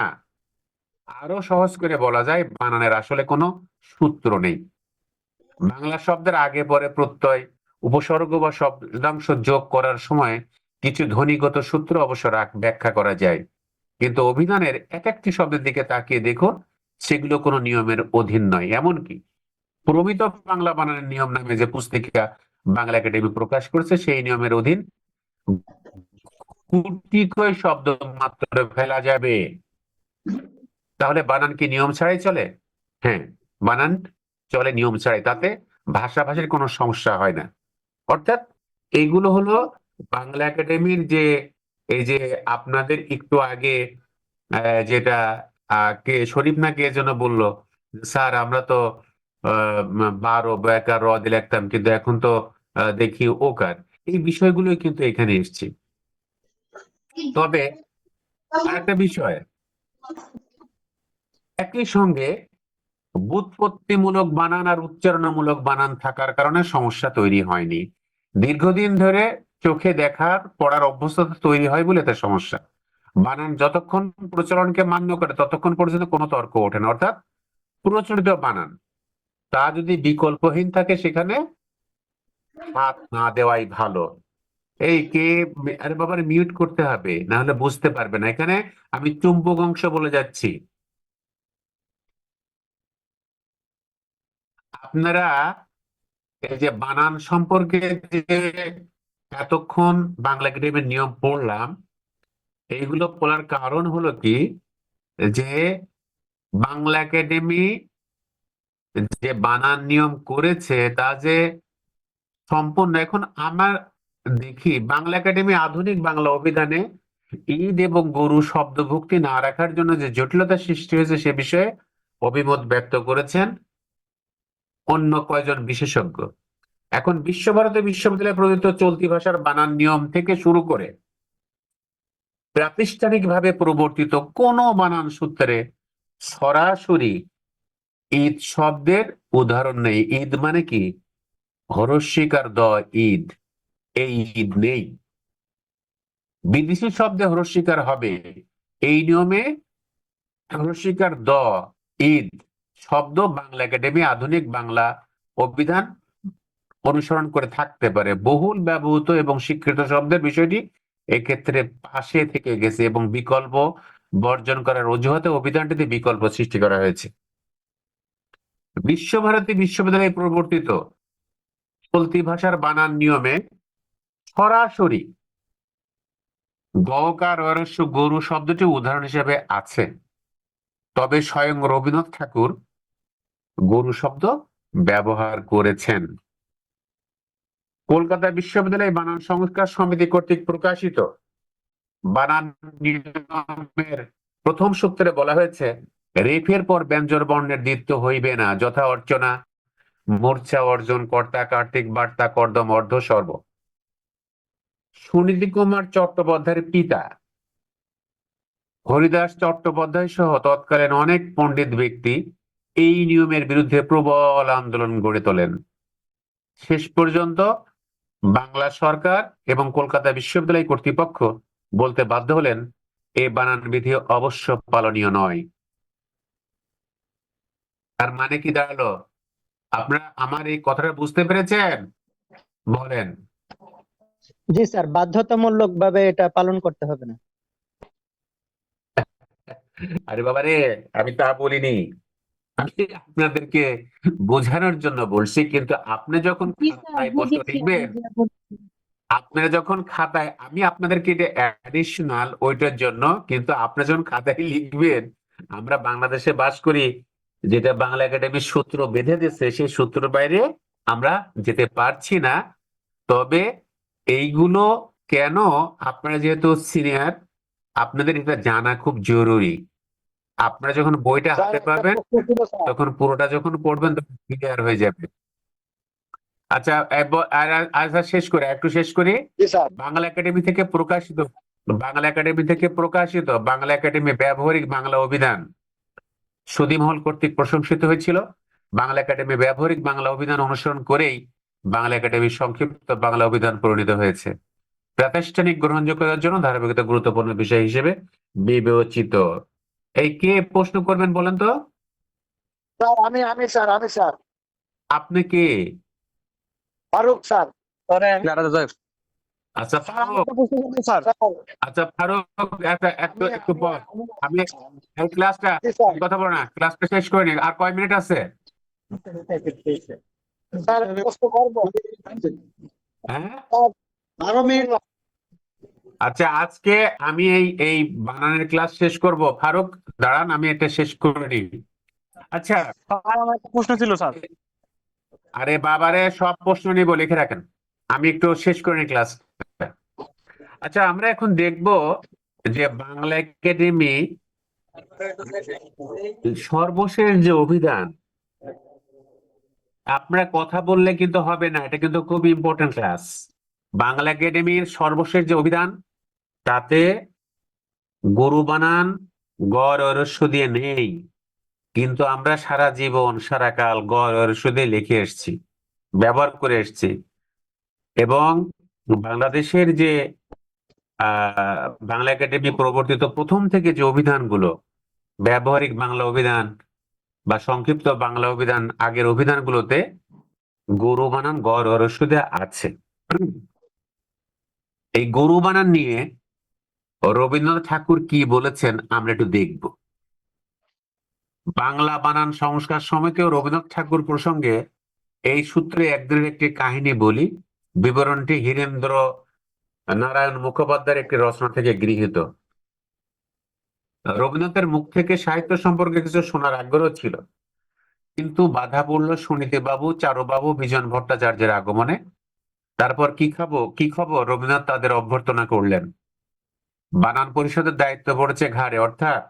আরো সহজ করে বলা যায়, বানানের আসলে কোনো সূত্র নেই। বাংলা শব্দের আগে পরে প্রত্যয়, উপসর্গ বা শব্দাংশ যোগ করার সময় কিছু ধ্বনিগত সূত্র অবশ্য ব্যাখ্যা করা যায়, কিন্তু অভিধানের এক একটি শব্দের দিকে তাকিয়ে দেখুন, সেগুলো কোনো নিয়মের অধীন নয়। এমনকি প্রমিত বাংলা বানানের নিয়ম নামে যে পুস্তিকা বাংলা একাডেমি প্রকাশ করেছে, সেই নিয়মের অধীন গুটিকয় শব্দ মাত্র ফেলা যাবে। তাহলে বানান কি নিয়ম ছাড়াই চলে? হ্যাঁ, বানান চলে নিয়ম ছাড়াই, তাতে ভাষাভাষীর কোনো সমস্যা হয় না। অর্থাৎ এইগুলো হলো বাংলা একাডেমির যে এই যে আপনাদের একটু আগে যেটা কে শরীফ না কে যেন বললো, স্যার আমরা তো 12 বয়াকার র দিয়ে লিখতাম, কিন্তু এখন তো দেখি ওকার। এই বিষয়গুলো কিন্তু এখানে এসছে। তবে আরেকটা বিষয়, একই সঙ্গে ব্যুৎপত্তিমূলক বানান আর উচ্চারণমূলক বানান থাকার কারণে সমস্যা তৈরি হয়নি। দীর্ঘদিন ধরে চোখে দেখার পড়ার অভ্যস্ততা তৈরি হয় বলে তার সমস্যা। বানান যতক্ষণ প্রচলনকে মান্য করে ততক্ষণ পর্যন্ত কোনো তর্ক ওঠে না। অর্থাৎ প্রচলিত বানান তা যদি বিকল্পহীন থাকে সেখানে হাত না দেওয়াই ভালো। এই কে, আরে বাবার মিউট করতে হবে, না হলে বুঝতে পারবে না। এখানে আমি চুম্বক অংশ বলে যাচ্ছি। আপনারা এই যে বানান সম্পর্কে যে এতক্ষণ বাংলা একাডেমির নিয়ম পড়লাম, এইগুলো পড়ার কারণ হলো কি, যে বাংলা একাডেমি যে বানান নিয়ম করেছে তা যে সম্পূর্ণ, এখন আমার দেখি বাংলা একাডেমি আধুনিক বাংলা অভিধানে ঈদ এবং গরু শব্দভুক্তি না রাখার জন্য যে জটিলতা সৃষ্টি হয়েছে সে বিষয়ে অভিমত ব্যক্ত করেছেন অন্য কয়েকজন বিশেষজ্ঞ। এখন বিশ্বভারতী বিশ্ববিদ্যালয়ে প্রদত্ত চলতি ভাষার বানান নিয়ম থেকে শুরু করে প্রাতিষ্ঠানিকভাবে প্রবর্তিত কোন বানান সূত্রে সরাসরি ঈদ শব্দের উদাহরণ নেই। ঈদ মানে কি? হরস্বীকার দ ঈদ, এই ঈদ নেই। বিদেশি শব্দে হরস্বীকার হবে, এই নিয়মে হরস্বীকার দ ঈদ শব্দ বাংলা একাডেমি আধুনিক বাংলা অভিধান অনুসরণ করে থাকতে পারে। বহুল ব্যবহৃত এবং স্বীকৃত শব্দের বিষয়টি এক্ষেত্রে পাশে থেকে গেছে এবং বিকল্প বর্জন করার অজুহাতে অভিধানটিতে বিকল্প সৃষ্টি করা হয়েছে। বিশ্বভারতী বিশ্ববিদ্যালয়ে প্রবর্তিত চলতি ভাষার বানান নিয়মে সরাসরি গকার অরস্য গরু শব্দটি উদাহরণ হিসেবে আছে, তবে স্বয়ং রবীন্দ্রনাথ ঠাকুর গরু শব্দ ব্যবহার করেছেন। কলকাতা বিশ্ববিদ্যালয় বানান সংস্কার সমিতি কর্তৃক প্রকাশিত বানান নিয়মের প্রথম সূত্রে বলা হয়েছে, রেফের পর ব্যঞ্জন বর্ণের দ্বিত্ব হইবে না, যথা অর্চনা, মূর্ছা, অর্জন, কর্তা, কার্তিক, বার্তা, কর্দম, অর্ধ, সর্ব। সুনীতি কুমার চট্টোপাধ্যায়ের পিতা হরিদাস চট্টোপাধ্যায় সহ তৎকালীন অনেক পণ্ডিত ব্যক্তি এই নিয়মের বিরুদ্ধে প্রবল আন্দোলন গড়ে তোলেন। শেষ পর্যন্ত বাংলা সরকার এবং কলকাতা বিশ্ববিদ্যালয় কর্তৃপক্ষ বলতে বাধ্য হলেন এই বানান বিধি অবশ্য পালনীয় নয়। তার মানে কি দাঁড়ালো? আপনারা আমার এই কথাটা বুঝতে পেরেছেন? বলেন। জি স্যার, বাধ্যতামূলক ভাবে এটা পালন করতে হবে না। আরে বাবারে, আমি তা বলিনি, আমি আপনাদেরকে বোঝানোর জন্য বলছি। কিন্তু আপনি যখন খাতায় প্রশ্ন লিখবেন, আপনারা যখন খাতায়, আমি আপনাদেরকে এটা অ্যাডিশনাল ওইটার জন্য, কিন্তু আপনি যখন খাতায় লিখবেন, আমরা বাংলাদেশে বাস করি, যেটা বাংলা একাডেমির সূত্র বেঁধে দিচ্ছে সেই সূত্রের বাইরে আমরা যেতে পারছি না। তবে এইগুলো কেন, আপনারা যেহেতু সিনিয়র, আপনাদের এটা জানা খুব জরুরি। আপনারা যখন বইটা হাতে পাবেন তখন পুরোটা যখন পড়বেন তখন ক্লিয়ার হয়ে যাবে। আচ্ছা, আচ্ছা, একটু শেষ করি। বাংলা একাডেমি থেকে প্রকাশিত বাংলা একাডেমি ব্যবহারিক বাংলা অভিধান সুধীমহল কর্তৃক প্রশংসিত হয়েছিল। বাংলা একাডেমি ব্যবহারিক বাংলা অভিধান অনুসরণ করেই বাংলা একাডেমির সংক্ষিপ্ত বাংলা অভিধান প্রণীত হয়েছে। প্রাতিষ্ঠানিক গ্রহণযোগ্যতার জন্য ধারাবাহিকতা গুরুত্বপূর্ণ বিষয় হিসেবে বিবেচিত। এই কে প্রশ্ন করবেন বলেন তো? স্যার আপনি কে? ফারুক স্যার। আচ্ছা ফারুক, আচ্ছা ফারুক, একটু পর আমি এই ক্লাসটা, কথা বলো না, ক্লাসটা শেষ করে নি। আর কয় মিনিট আছে? স্যার প্রশ্ন করবো? হ্যাঁ, 12 মিনিট। আচ্ছা, আজকে আমি এই এই বানানের ক্লাস শেষ করব। ফারুক দাঁড়ান, আমি এটা শেষ করে নিই। আচ্ছা, স্যার আমার একটা প্রশ্ন ছিল স্যার। আরে বাবারে, সব প্রশ্ন নিব, লিখে রাখেন, আমি একটু শেষ করে নিই ক্লাস। আচ্ছা, আমরা এখন দেখব যে বাংলা একাডেমি সর্বশেষ যে অভিধান, আপনারা কথা বললে কিন্তু হবে না, এটা কিন্তু খুব ইম্পর্টেন্ট ক্লাস। বাংলা একাডেমির সর্বশেষ যে অভিধান, তাতে গরু বানান গড় ও হ্রস্ব দিয়ে নেই, কিন্তু আমরা সারা জীবন সারা কাল গড় ও হ্রস্ব দিয়ে লিখে এসেছি, ব্যবহার করে এসেছি। এবং বাংলাদেশের যে বাংলা একাডেমি প্রবর্তিত প্রথম থেকে যে অভিধানগুলো, ব্যবহারিক বাংলা অভিধান বা সংক্ষিপ্ত বাংলা অভিধান, আগের অভিধানগুলোতে গরু বানান গড় ও হ্রস্ব দিয়ে আছে। এই গরু বানান নিয়ে রবীন্দ্রনাথ ঠাকুর কি বলেছেন আমরা একটু দেখব। বাংলা বানান সংস্কার সমিতিও রবীন্দ্রনাথ ঠাকুর প্রসঙ্গে এই সূত্রে একদিনের একটি কাহিনী বলি। বিবরণটি হীরেন্দ্র নারায়ণ মুখোপাধ্যায়ের একটি রচনা থেকে গৃহীত। রবীন্দ্রনাথের মুখ থেকে সাহিত্য সম্পর্কে কিছু শোনার আগ্রহ ছিল, কিন্তু বাধা পড়ল সুনীতিবাবু, চারুবাবু, বিজন ভট্টাচার্যের আগমনে। তারপর কি খবর রবীন্দ্রনাথ তাদের অভ্যর্থনা করলেন। বানান পরিষদের দায়িত্ব পড়েছে ঘাড়ে, অর্থাৎ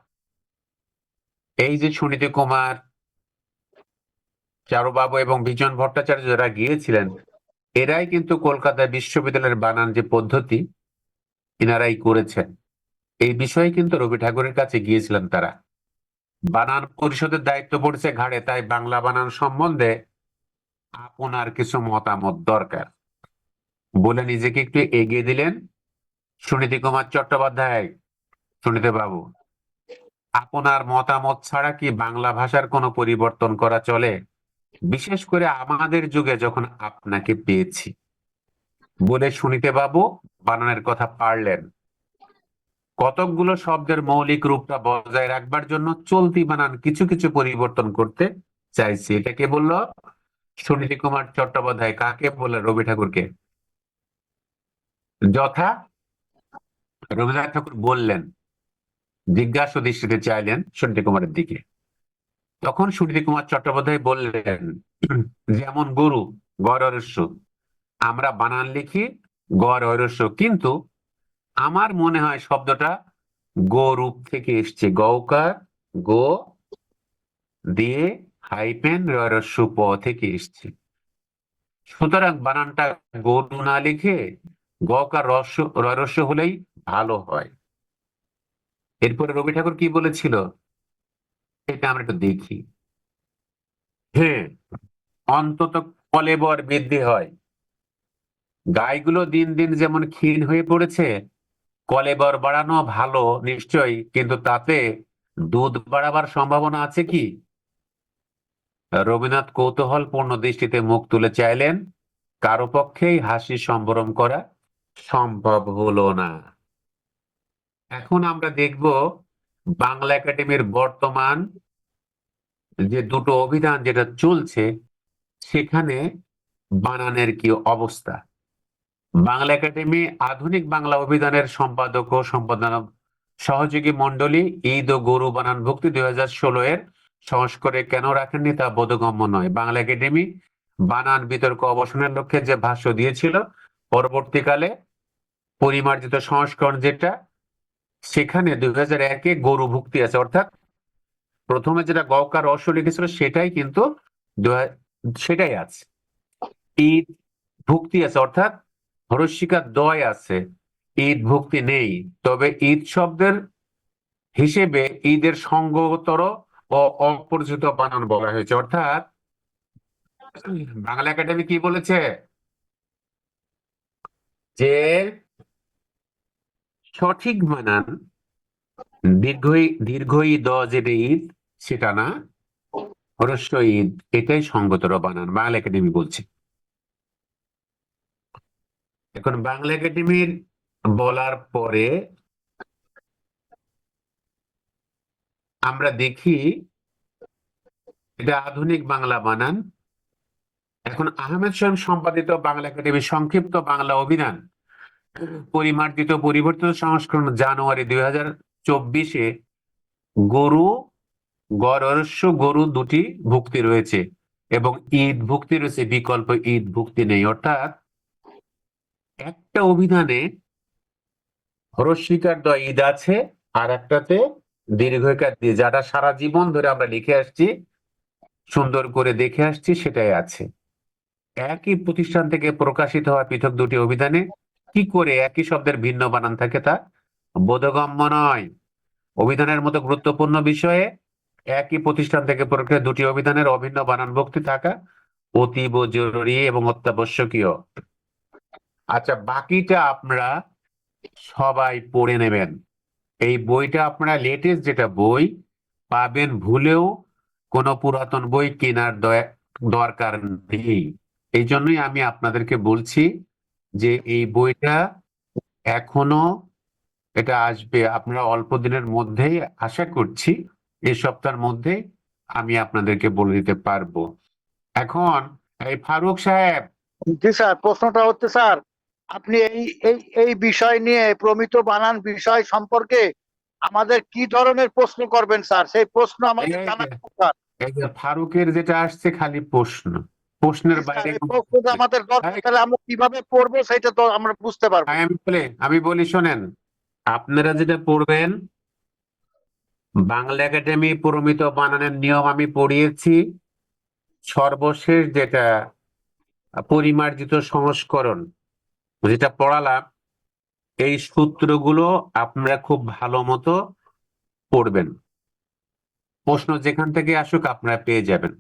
এই যে সুনীতি কুমার, চারুবাবু এবং বিজন ভট্টাচার্য যারা গিয়েছিলেন, এরাই কিন্তু কলকাতা বিশ্ববিদ্যালয়ের বানান যে পদ্ধতি, এনারাই করেছেন। এই বিষয়ে কিন্তু রবি ঠাকুরের কাছে গিয়েছিলেন তারা। বানান পরিষদের দায়িত্ব পড়েছে ঘাড়ে, তাই বাংলা বানান সম্বন্ধে আপনার কিছু মতামত দরকার বলে নিজেকে একটু এগিয়ে দিলেন সুনীতি কুমার চট্টোপাধ্যায়। সুনীতি বাবু, আপনার মতামত ছাড়া কি বাংলা ভাষার কোনো পরিবর্তন করা চলে, বিশেষ করে আমাদের যুগে যখন আপনাকে পেয়েছি, বলে সুনীতি বাবু বানানের কথা পারলেন। কতকগুলো শব্দের মৌলিক রূপটা বজায় রাখবার জন্য চলতি বানান কিছু কিছু পরিবর্তন করতে চাইছি। এটা কে বললো? সুনীতি কুমার চট্টোপাধ্যায়। কাকে বলে? রবি ঠাকুরকে। যথা রবীন্দ্রনাথ ঠাকুর বললেন, জিজ্ঞাসা দৃষ্টিতে চাইলেন সুনীতি কুমারের দিকে। তখন সুনীতি কুমার চট্টোপাধ্যায় বললেন, যেমন গরু গড় ও হ্রস্ব, আমরা বানান লিখি গড় ও হ্রস্ব, কিন্তু আমার মনে হয় শব্দটা গো রূপ থেকে এসছে। গৌকার গো দিয়ে হাইপেন হ্রস্ব প থেকে এসছে। সুতরাং বানানটা গরু না লিখে গকার রস্য হলেই ভালো হয়। এরপরে রবি ঠাকুর কি বলেছিল এটা আমরা একটু দেখি। হ্যাঁ, অন্তত কলেবর বৃদ্ধি হয়। গাইগুলো দিন দিন যেমন ক্ষীণ হয়ে পড়েছে, কলেবর বাড়ানো ভালো নিশ্চয়ই, কিন্তু তাতে দুধ বাড়াবার সম্ভাবনা আছে কি? রবীন্দ্রনাথ কৌতূহলপূর্ণ দৃষ্টিতে মুখ তুলে চাইলেন। কারো পক্ষেই হাসি সম্ভ্রম করা সম্ভব হলো না। এখন আমরা দেখব বাংলা একাডেমির বর্তমান যে দুটো অভিধান যেটা চলছে, সেখানে বানানের কি অবস্থা। বাংলা একাডেমি আধুনিক বাংলা অভিধানের সম্পাদক ও সম্পাদনা সহযোগী মন্ডলী ঈদ ও গরু বানান ভুক্তি 2016 এর সংস্করণে কেন রাখেননি তা বোধগম্য নয়। বাংলা একাডেমি বানান বিতর্ক অবসানের লক্ষ্যে যে ভাষ্য দিয়েছিল, পরবর্তীকালে পরিমার্জিত সংস্করণ যেটা, সেখানে 2001-এ গরু ভুক্তি আছে, অর্থাৎ প্রথমে যেটা গকার রস্য লিখেছিল সেটাই কিন্তু সেটাই আছে। ঈদ ভুক্তি আছে, অর্থাৎ হরস্বিকার দয় আছে, ঈদ ভুক্তি নেই। তবে ঈদ শব্দের হিসেবে ঈদের সঙ্গতর ও অপরিচিত বানান বলা হয়েছে। অর্থাৎ বাংলা একাডেমি কি বলেছে যে সঠিক বানান দীর্ঘ ঈদ যেটা ঈদ সেটা না, হ্রস্ব ঈদ এটাই সঙ্গতর বানান, বাংলা একাডেমি বলছে। এখন বাংলা একাডেমির বলার পরে আমরা দেখি এটা আধুনিক বাংলা বানান। এখন আহমেদ সোহেব সম্পাদিত বাংলা একাডেমির সংক্ষিপ্ত বাংলা অভিধান পরিমার্জিত পরিবর্তিত সংস্করণ জানুয়ারি 2024-এ গরু গরস্য গরু দুটি ভুক্তি রয়েছে এবং ঈদ ভুক্তি রয়েছে, বিকল্প ঈদ ভুক্তি নেই। অর্থাৎ একটা অভিধানে হ্রস্বইকার দ ঈদ আছে, আর একটাতে দীর্ঘইকার দি, যেটা সারা জীবন ধরে আমরা লিখে আসছি, সুন্দর করে দেখে আসছি, সেটাই আছে। একই প্রতিষ্ঠান থেকে প্রকাশিত হওয়া পৃথক দুটি অভিধানে কি করে একই শব্দের ভিন্ন বানান থাকে তা বোধগম্য নয়। অভিধানের মতো গুরুত্বপূর্ণ বিষয়ে একই প্রতিষ্ঠান থেকে প্রকাশিত দুটি অভিধানের অভিন্ন বানান ভুক্তি থাকা অতীব জরুরি এবং অত্যাবশ্যকীয়। আচ্ছা, বাকিটা আপনারা সবাই পড়ে নেবেন। এই বইটা আপনারা লেটেস্ট যেটা বই পাবেন, ভুলেও কোনো পুরাতন বই কেনার দরকার নেই। এই জন্যই আমি আপনাদেরকে বলছি যে এই বইটা এখনো এটা আসবে, আপনারা অল্প দিনের মধ্যেই, আশা করছি এই সপ্তাহের মধ্যেই আমি আপনাদেরকে বলে দিতে পারবো। এখন এই ফারুক সাহেব, জি স্যার, প্রশ্নটা হচ্ছে স্যার, আপনি এই বিষয় নিয়ে প্রমিত বানান বিষয় সম্পর্কে আমাদের কি ধরনের প্রশ্ন করবেন স্যার? সেই প্রশ্ন আমাদের এই জানা যে- আছে, স্যার। এই যে ফারুকের যেটা আসছে খালি প্রশ্ন, প্রশ্নের স্যার, বাইরে এই কোনো প্রশ্নটা আমাদের দরকার, এই- তাহলে আমরা কিভাবে পড়বো সেটা তো আমরা বুঝতে পারবো। আমি বলি শোনেন, আপনারা যেটা পড়বেন, বাংলা একাডেমি প্রমিত বানানের নিয়ম আমি পড়িয়েছি। সর্বশেষ যেটা পরিমার্জিত সংস্করণ যেটা পড়ালাম, এই সূত্রগুলো আপনারা খুব ভালো মতো পড়বেন। প্রশ্ন যেখান থেকে আসুক আপনারা পেয়ে যাবেন।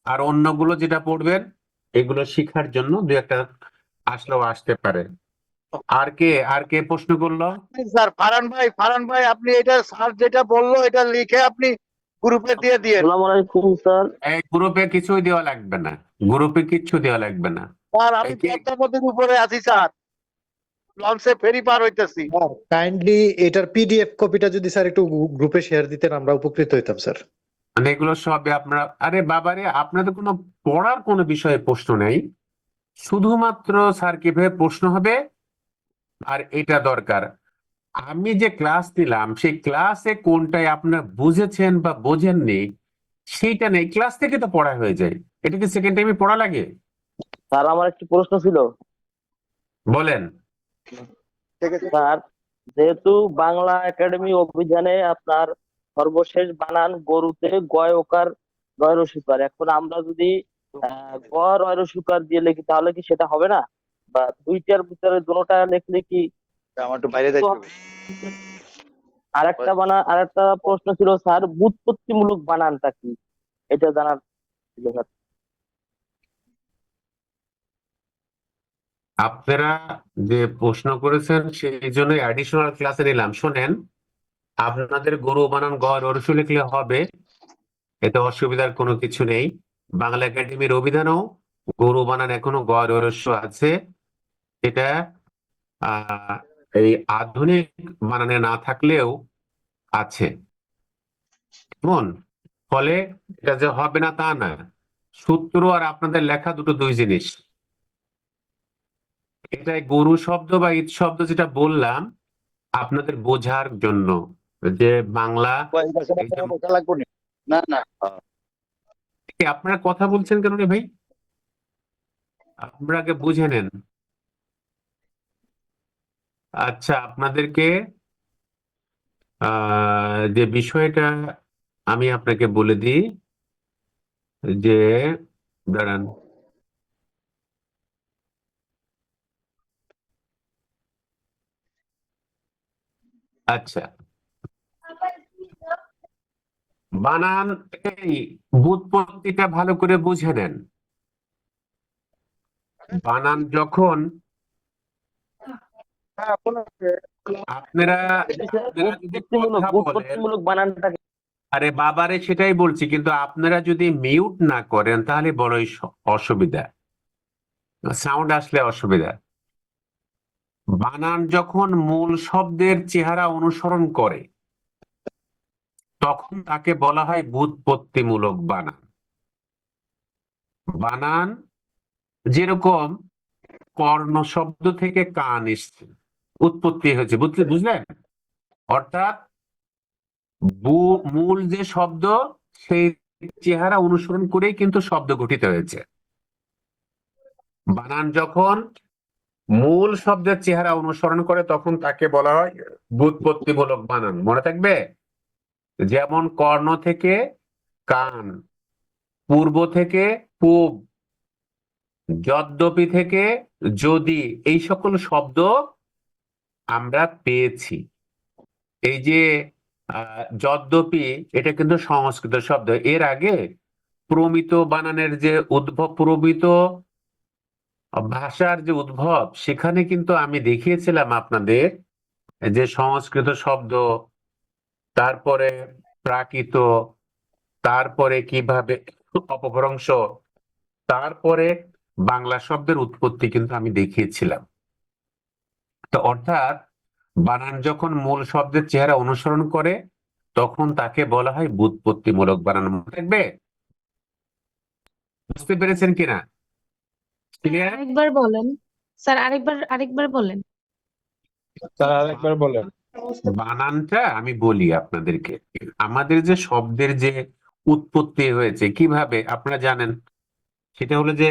আর অন্যগুলো যেটা পড়বেন, এগুলো শিখার জন্য দু একটা আসলেও আসতে পারে। আর কে প্রশ্ন করলো? স্যার, ফারহান ভাই আপনি এটা স্যার যেটা বললো এটা লিখে আপনি গ্রুপে দিয়ে দিয়ে আসসালামু আলাইকুম স্যার। এই গ্রুপে কিছুই দেওয়া লাগবে না, গ্রুপে কিচ্ছু দেওয়া লাগবে না। স্যার, আমি এই কে- পদ্মাবতীর উপরে আছি স্যার, লঞ্চে ফেরি পার হইতেছি। কাইন্ডলি এটার পিডিএফ কপিটা যদি স্যার একটু গ্রুপে শেয়ার দিতেন আমরা উপকৃত হইতাম স্যার। মানে এগুলো সবই আপনারা, আরে বাবারে, আপনাদের কোনো পড়ার কোনো বিষয়ে প্রশ্ন নেই, শুধুমাত্র স্যার কিভাবে প্রশ্ন হবে আর এটা দরকার। আমি যে ক্লাস নিলাম সেই ক্লাসে কোনটাই আপনার বুঝেছেন বা বোঝেননি সেইটা নেই, ক্লাস থেকে তো পড়া হয়ে যায়। এটা কি সেকেন্ড টাইমে পড়া লাগে? স্যার আমার একটি প্রশ্ন ছিল। বলেন। ঠিক আছে স্যার, যেহেতু বাংলা একাডেমি অভিধানে আপনার সর্বশেষ বানান গরুতে গয় ওকার রয় রসিকার, এখন আমরা যদি গ রয় রসিকার দিয়ে লিখি তাহলে কি সেটা হবে না? বা দুইটার ভিতরে দুটোটা লিখলে কি? আমার একটু বাইরে যাইতে হবে। আরেকটা প্রশ্ন ছিল স্যার, ব্যুৎপত্তিমূলক বানানটা কি? এটা জানার ছিল স্যার। আপনারা যে প্রশ্ন করেছেন সেই জন্য অ্যাডিশনাল ক্লাসে নিলাম। শোনেন, আপনাদের গরু বানান গ রসু লিখলে হবে, এতে অসুবিধার কোনো কিছু নেই। বাংলা একাডেমির অভিধানেও গরু বানান এখনো গ রস্য আছে, এটা আহ এই আধুনিক বানানে না থাকলেও আছে। কেমন? ফলে এটা যে হবে না তা না, সূত্র আর আপনাদের লেখা দুটো দুই জিনিস। এটাই গরু শব্দ বা ঈদ শব্দ যেটা বললাম আপনাদের বোঝার জন্য, যে বাংলা এই যে বোঝা লাগবে না। না আপনারা কথা বলছেন কেন রে ভাই? আপনারা আগে বুঝে নেন। আচ্ছা, আপনাদেরকে যে বিষয়টা আমি আপনাকে বলে দিই, যে দাঁড়ান, আচ্ছা, বানান এই ব্যুৎপত্তিটা ভালো করে বুঝে নেন। বানান যখন আপনারা আপনারা যদি কথা বলেন, ব্যুৎপত্তিমূলক বানানটা কি? আরে বাবারে, সেটাই বলছি, কিন্তু আপনারা যদি মিউট না করেন তাহলে বড়ই অসুবিধা, সাউন্ড আসলে অসুবিধা। বানান যখন মূল শব্দের চেহারা অনুসরণ করে তখন তাকে বলা হয় ব্যুৎপত্তিমূলক বানান। বানান যেরকম কর্ণ শব্দ থেকে কান এসছে, উৎপত্তি হয়েছে, বুঝলেন? অর্থাৎ মূল যে শব্দ সেই চেহারা অনুসরণ করেই কিন্তু শব্দ গঠিত হয়েছে। বানান যখন মূল শব্দের চেহারা অনুসরণ করে তখন তাকে বলা হয় ব্যুৎপত্তিমূলক বানান। মনে থাকবে, যেমন কর্ণ থেকে কান, পূর্ব থেকে পূব, যদ্যপি থেকে যদি, এই সকল শব্দ আমরা পেয়েছি। এই যে যদ্যপি, এটা কিন্তু সংস্কৃত শব্দ। এর আগে প্রমিত বানানের যে উদ্ভব, প্রমিত ভাষার যে উদ্ভব, সেখানে কিন্তু আমি দেখিয়েছিলাম আপনাদের যে সংস্কৃত শব্দ, তারপরে প্রাকৃত, তারপরে কিভাবে অপভ্রংশ, তারপরে বাংলা শব্দের উৎপত্তি কিন্তু আমি দেখিয়েছিলাম। তো অর্থাৎ বানান যখন মূল শব্দের চেহারা অনুসরণ করে তখন তাকে বলা হয় ব্যুৎপত্তিমূলক বানান। মনে থাকবে? বুঝতে পেরেছেন কিনা? ক্লিয়ার? আরেকবার বলেন স্যার, আরেকবার বলেন। স্যার আরেকবার বলেন। বানানটা আমি বলি আপনাদেরকে। আমাদের যে শব্দের যে উৎপত্তি হয়েছে কিভাবে আপনারা জানেন, সেটা হলো যে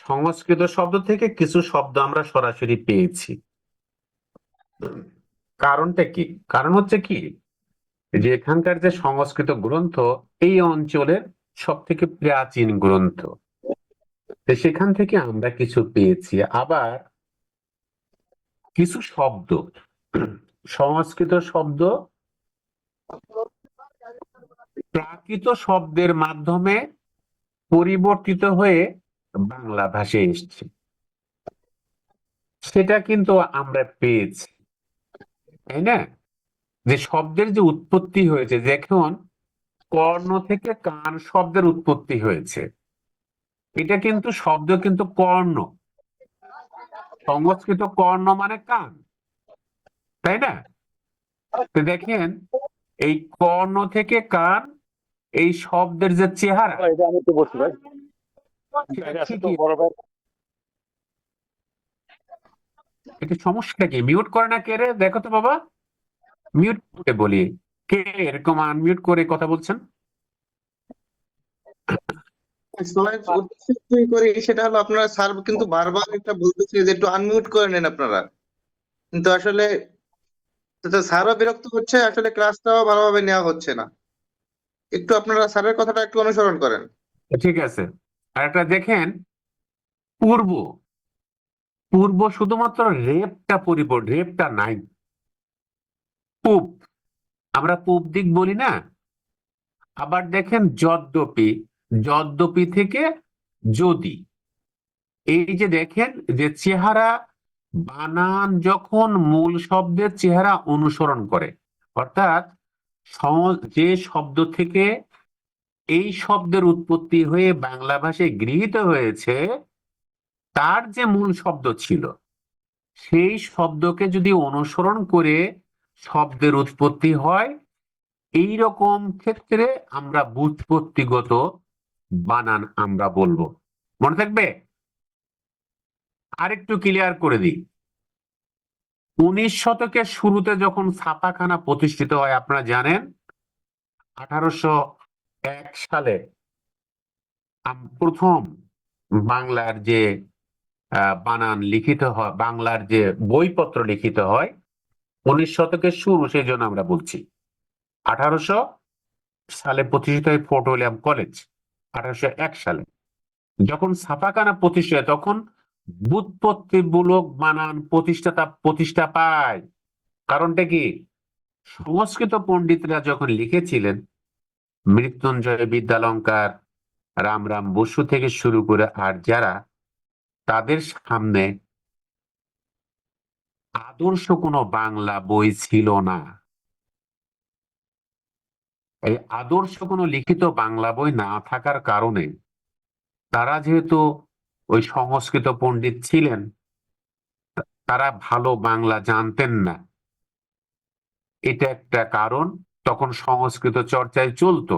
সংস্কৃত শব্দ থেকে কিছু শব্দ আমরা সরাসরি পেয়েছি। কারণটা কি? কারণ হচ্ছে কি, যে এখানকার যে সংস্কৃত গ্রন্থ এই অঞ্চলের সব থেকে প্রাচীন গ্রন্থ, তো সেখান থেকে আমরা কিছু পেয়েছি। আবার কিছু শব্দ, সংস্কৃত শব্দ প্রাকৃত শব্দের মাধ্যমে পরিবর্তিত হয়ে বাংলা ভাষায় এসছে, সেটা কিন্তু আমরা পেয়েছি, তাই না? যে শব্দের যে উৎপত্তি হয়েছে, দেখুন কর্ণ থেকে কান শব্দের উৎপত্তি হয়েছে, এটা কিন্তু শব্দ কিন্তু কর্ণ, সংস্কৃত কর্ণ মানে কান, তাই না? তো দেখেন এই কর্ণ থেকে কান, এই শব্দের যে চেহারা, এটা আমি তো বলছি ভাই, সেটা এটা তো ঠিকই। বড় ভাই। এটা সমস্যাটা কি? মিউট করে না কে রে? দেখো তো বাবা, মিউট করতে বলি। কে এরকম আনমিউট করে কথা বলছেন? সবাই উদ্দেশ্য কি করি সেটা হলো, আপনারা স্যার কিন্তু বারবার এটা বলতেছে যে একটু আনমিউট করে নেন আপনারা, কিন্তু আসলে স্যারও বিরক্ত হচ্ছে, আসলে ক্লাসটাও ভালোভাবে নেওয়া হচ্ছে না। একটু আপনারা স্যারের কথাটা একটু অনুসরণ করেন। ঠিক আছে। আর একটা দেখেন, পূর্ব, পূর্ব শুধুমাত্র রেপটা রেপটা নাই। পূব, আমরা পূব দিক বলি না? আবার দেখেন যদ্যপি, যদ্যপি থেকে যদি, এই যে দেখেন যে চেহারা, বানান যখন মূল শব্দের চেহারা অনুসরণ করে, অর্থাৎ যে শব্দ থেকে এই শব্দের উৎপত্তি হয়ে বাংলা ভাষায় গৃহীত হয়েছে, তার যে মূল শব্দ ছিল সেই শব্দকে যদি অনুসরণ করে শব্দের উৎপত্তি হয়, এই রকম ক্ষেত্রে আমরা ব্যুৎপত্তিগত বানান আমরা বলবো। মনে থাকবে? আরেকটু ক্লিয়ার করে দিই, 19 শতকের শুরুতে যখন ছাপাখানা প্রতিষ্ঠিত হয়, আপনারা জানেন 1801 সালে প্রথম বাংলার যে বানান লিখিত হয়, বাংলার যে বইপত্র লিখিত হয় 19 শতকের শুরু, সেই জন্য আমরা বলছি 1800 সালে প্রতিষ্ঠিত হয় ফোর্ট উইলিয়াম কলেজ। 1801 সালে যখন ছাপাখানা প্রতিষ্ঠা হয়, তখন ব্যুৎপত্তিমূলক বানান প্রতিষ্ঠা পায়। কারণটা কি? সংস্কৃত পণ্ডিতরা যখন লিখেছিলেন, মৃত্যুঞ্জয় বিদ্যালঙ্কার, রামরাম বসু থেকে শুরু করে আর যারা, তাদের সামনে আদর্শ কোনো বাংলা বই ছিল না। এই আদর্শ কোনো লিখিত বাংলা বই না থাকার কারণে তারা যেহেতু ওই সংস্কৃত পণ্ডিত ছিলেন, তারা ভালো বাংলা জানতেন না, এটা একটা কারণ। তখন সংস্কৃত চর্চায় চলতো,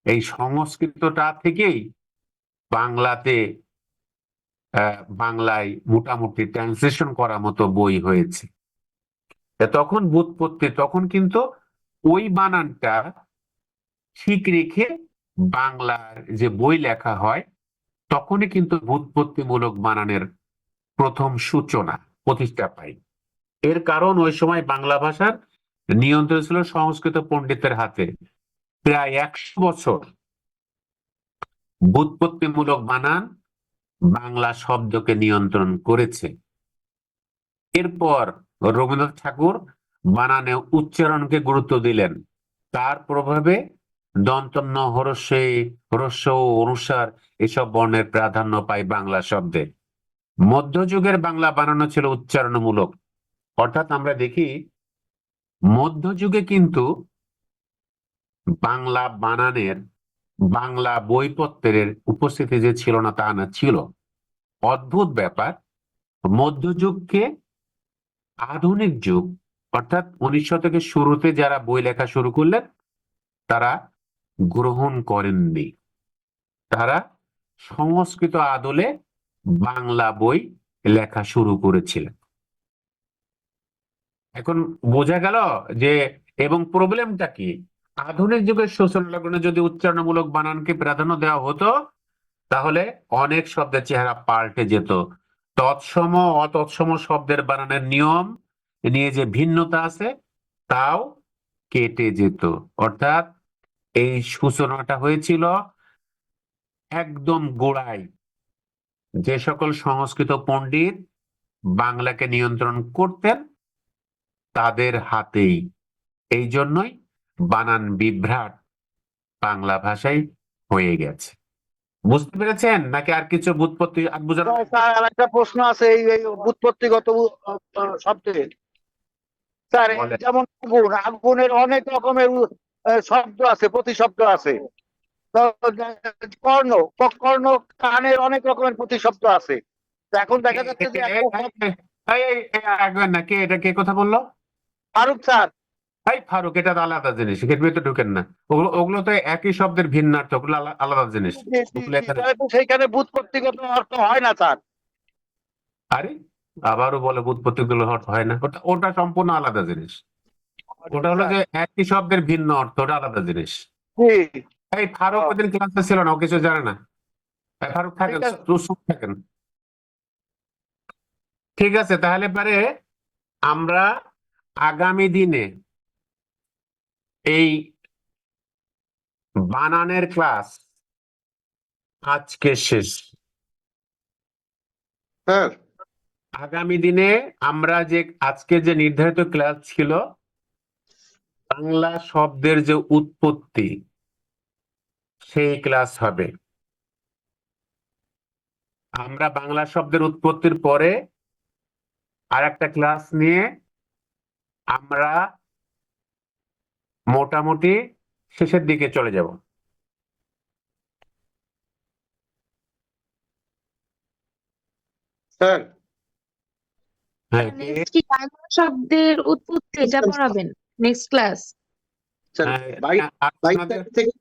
এই সংস্কৃতটা থেকেই বাংলাতে বাংলায় মোটামুটি ট্রান্সলেশন করার মতো বই হয়েছে। তখন ব্যুৎপত্তি, তখন কিন্তু ওই বানানটা ঠিক রেখে বাংলার যে বই লেখা হয় তখনই কিন্তু ব্যুৎপত্তিমূলক বানানের প্রথম সূচনা প্রতিষ্ঠা পায়। এর কারণ ওই সময় বাংলা ভাষার নিয়ন্ত্রণ ছিল সংস্কৃত পণ্ডিতের হাতে। প্রায় 100 বছর ব্যুৎপত্তিমূলক বানান বাংলা শব্দকে নিয়ন্ত্রণ করেছে। এরপর রবীন্দ্রনাথ ঠাকুর বানানে উচ্চারণকে গুরুত্ব দিলেন। তার প্রভাবে দন্তন্য, হ্রস্বই, হ্রস্ব ও অনুসার এসব বর্ণের প্রাধান্য পায় বাংলা শব্দে। মধ্যযুগের বাংলা বানানো ছিল উচ্চারণমূলক, অর্থাৎ আমরা দেখি মধ্যযুগে কিন্তু বাংলা বানানের, বাংলা বইপত্রের উপস্থিতি যে ছিল না তা না, ছিল। অদ্ভুত ব্যাপার, মধ্যযুগকে আধুনিক যুগ অর্থাৎ 19 শতকের শুরুতে যারা বই লেখা শুরু করলেন তারা গ্রহণ করেননি। তারা সংস্কৃত আদলে বাংলা বই লেখা শুরু করেছিলেন। এখন বোঝা গেল যে, এবং প্রবলেমটা কি, আধুনিক যুগের সূচনা লগ্নে যদি উচ্চারণমূলক বানানকে প্রাধান্য দেওয়া হতো তাহলে অনেক শব্দের চেহারা পাল্টে যেত। তৎসম অতৎসম শব্দের বানানের নিয়ম নিয়ে যে ভিন্নতা আছে তাও কেটে যেত। অর্থাৎ এই সূচনাটা হয়েছিল একদম গোড়ায়, যে সকল সংস্কৃত পণ্ডিত বাংলাকে নিয়ন্ত্রণ করতেন তাদের হাতেই। এই জন্যই বানান বিভ্রাট বাংলা ভাষায় হয়ে গেছে। বুঝতে পেরেছেন নাকি আর কিছু ব্যুৎপত্তি আর বোঝানো? স্যার আর একটা প্রশ্ন আছে এই এই ব্যুৎপত্তিগত শব্দে স্যার, এই বলেন। যেমন আগুন, আগুনের অনেক রকমের শব্দ আছে, প্রতিশব্দ আছে। তো কর্ণ, কর্ণ, কানের অনেক রকমের প্রতিশব্দ আছে। তো এখন দেখা যাচ্ছে যে একটা একবার না, কে এটা কে কথা বললো? ফারুক স্যার। এই ফারুক, এটা তো আলাদা জিনিস, এর ভিতরে ঢুকেন না। ওগুলো ওগুলো তো একই শব্দের ভিন্নার্থ, ওগুলো আলাদা জিনিস। ওগুলো এখানে তাহলে তো সেইখানে ব্যুৎপত্তিগত অর্থ হয় না স্যার। আরে আবারও বলে ব্যুৎপত্তিগুলো অর্থ হয় না, ওটা ওটা সম্পূর্ণ আলাদা জিনিস। ওটা হলো যে একই শব্দের ভিন্ন অর্থ, ওটা আলাদা জিনিস। জি, এই ফারুক ওদিন ক্লাসে ছিল না, ও কিছু জানে না। এই ফারুক থাকেন, ঠিক আছে। চুপ থাকেন। ঠিক আছে, তাহলে পরে আমরা আগামী দিনে এই বানানের ক্লাস আজকে শেষ। স্যার আগামী দিনে আমরা যে আজকে যে নির্ধারিত ক্লাস ছিল বাংলা শব্দের যে উৎপত্তি সেই ক্লাস হবে। আমরা বাংলা শব্দের উৎপত্তির পরে আর একটা ক্লাস নিয়ে আমরা মোটামুটি শেষের দিকে চলে যাব। স্যার হ্যাঁ, নেক্সট কি বাংলা শব্দের উৎপত্তি এটা পড়াবেন নেক্সট ক্লাস? স্যার হ্যাঁ, 22 আপনাদের তারিখ থেকে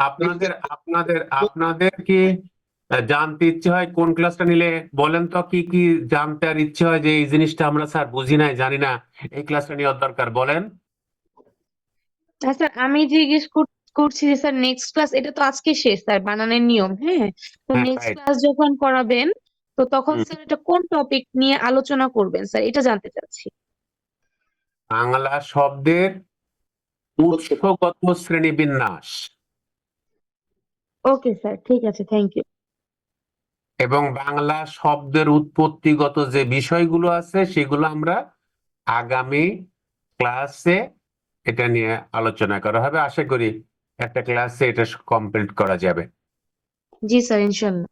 আপনাদের আপনাদের আপনাদের কি জানতে ইচ্ছে হয় কোন ক্লাসটা নিলে বলেন তো, কি কি জানতে আর ইচ্ছে হয় যে এই জিনিসটা আমরা স্যার বুঝি নাই, জানি না, এই ক্লাসটা নেওয়ার দরকার, বলেন। স্যার আমি জিজ্ঞেস করছি যে স্যার নেক্সট ক্লাস, এটা তো আজকে শেষ স্যার বানানের নিয়ম, হ্যাঁ, তো হ্যাঁ, নেক্সট right. ক্লাস যখন করাবেন তো তখন হুম। স্যার এটা কোন টপিক নিয়ে আলোচনা করবেন স্যার, এটা জানতে চাচ্ছি। বাংলা শব্দের উৎসগত শ্রেণীবিন্যাস ওকে স্যার, ঠিক আছে, থ্যাংক ইউ। এবং বাংলা শব্দের উৎপত্তিগত যে বিষয়গুলো আছে সেগুলো আমরা আগামী ক্লাসে এটা নিয়ে আলোচনা করা হবে। আশা করি একটা ক্লাসে এটা কমপ্লিট করা যাবে। জি স্যার, ইনশাল্লাহ।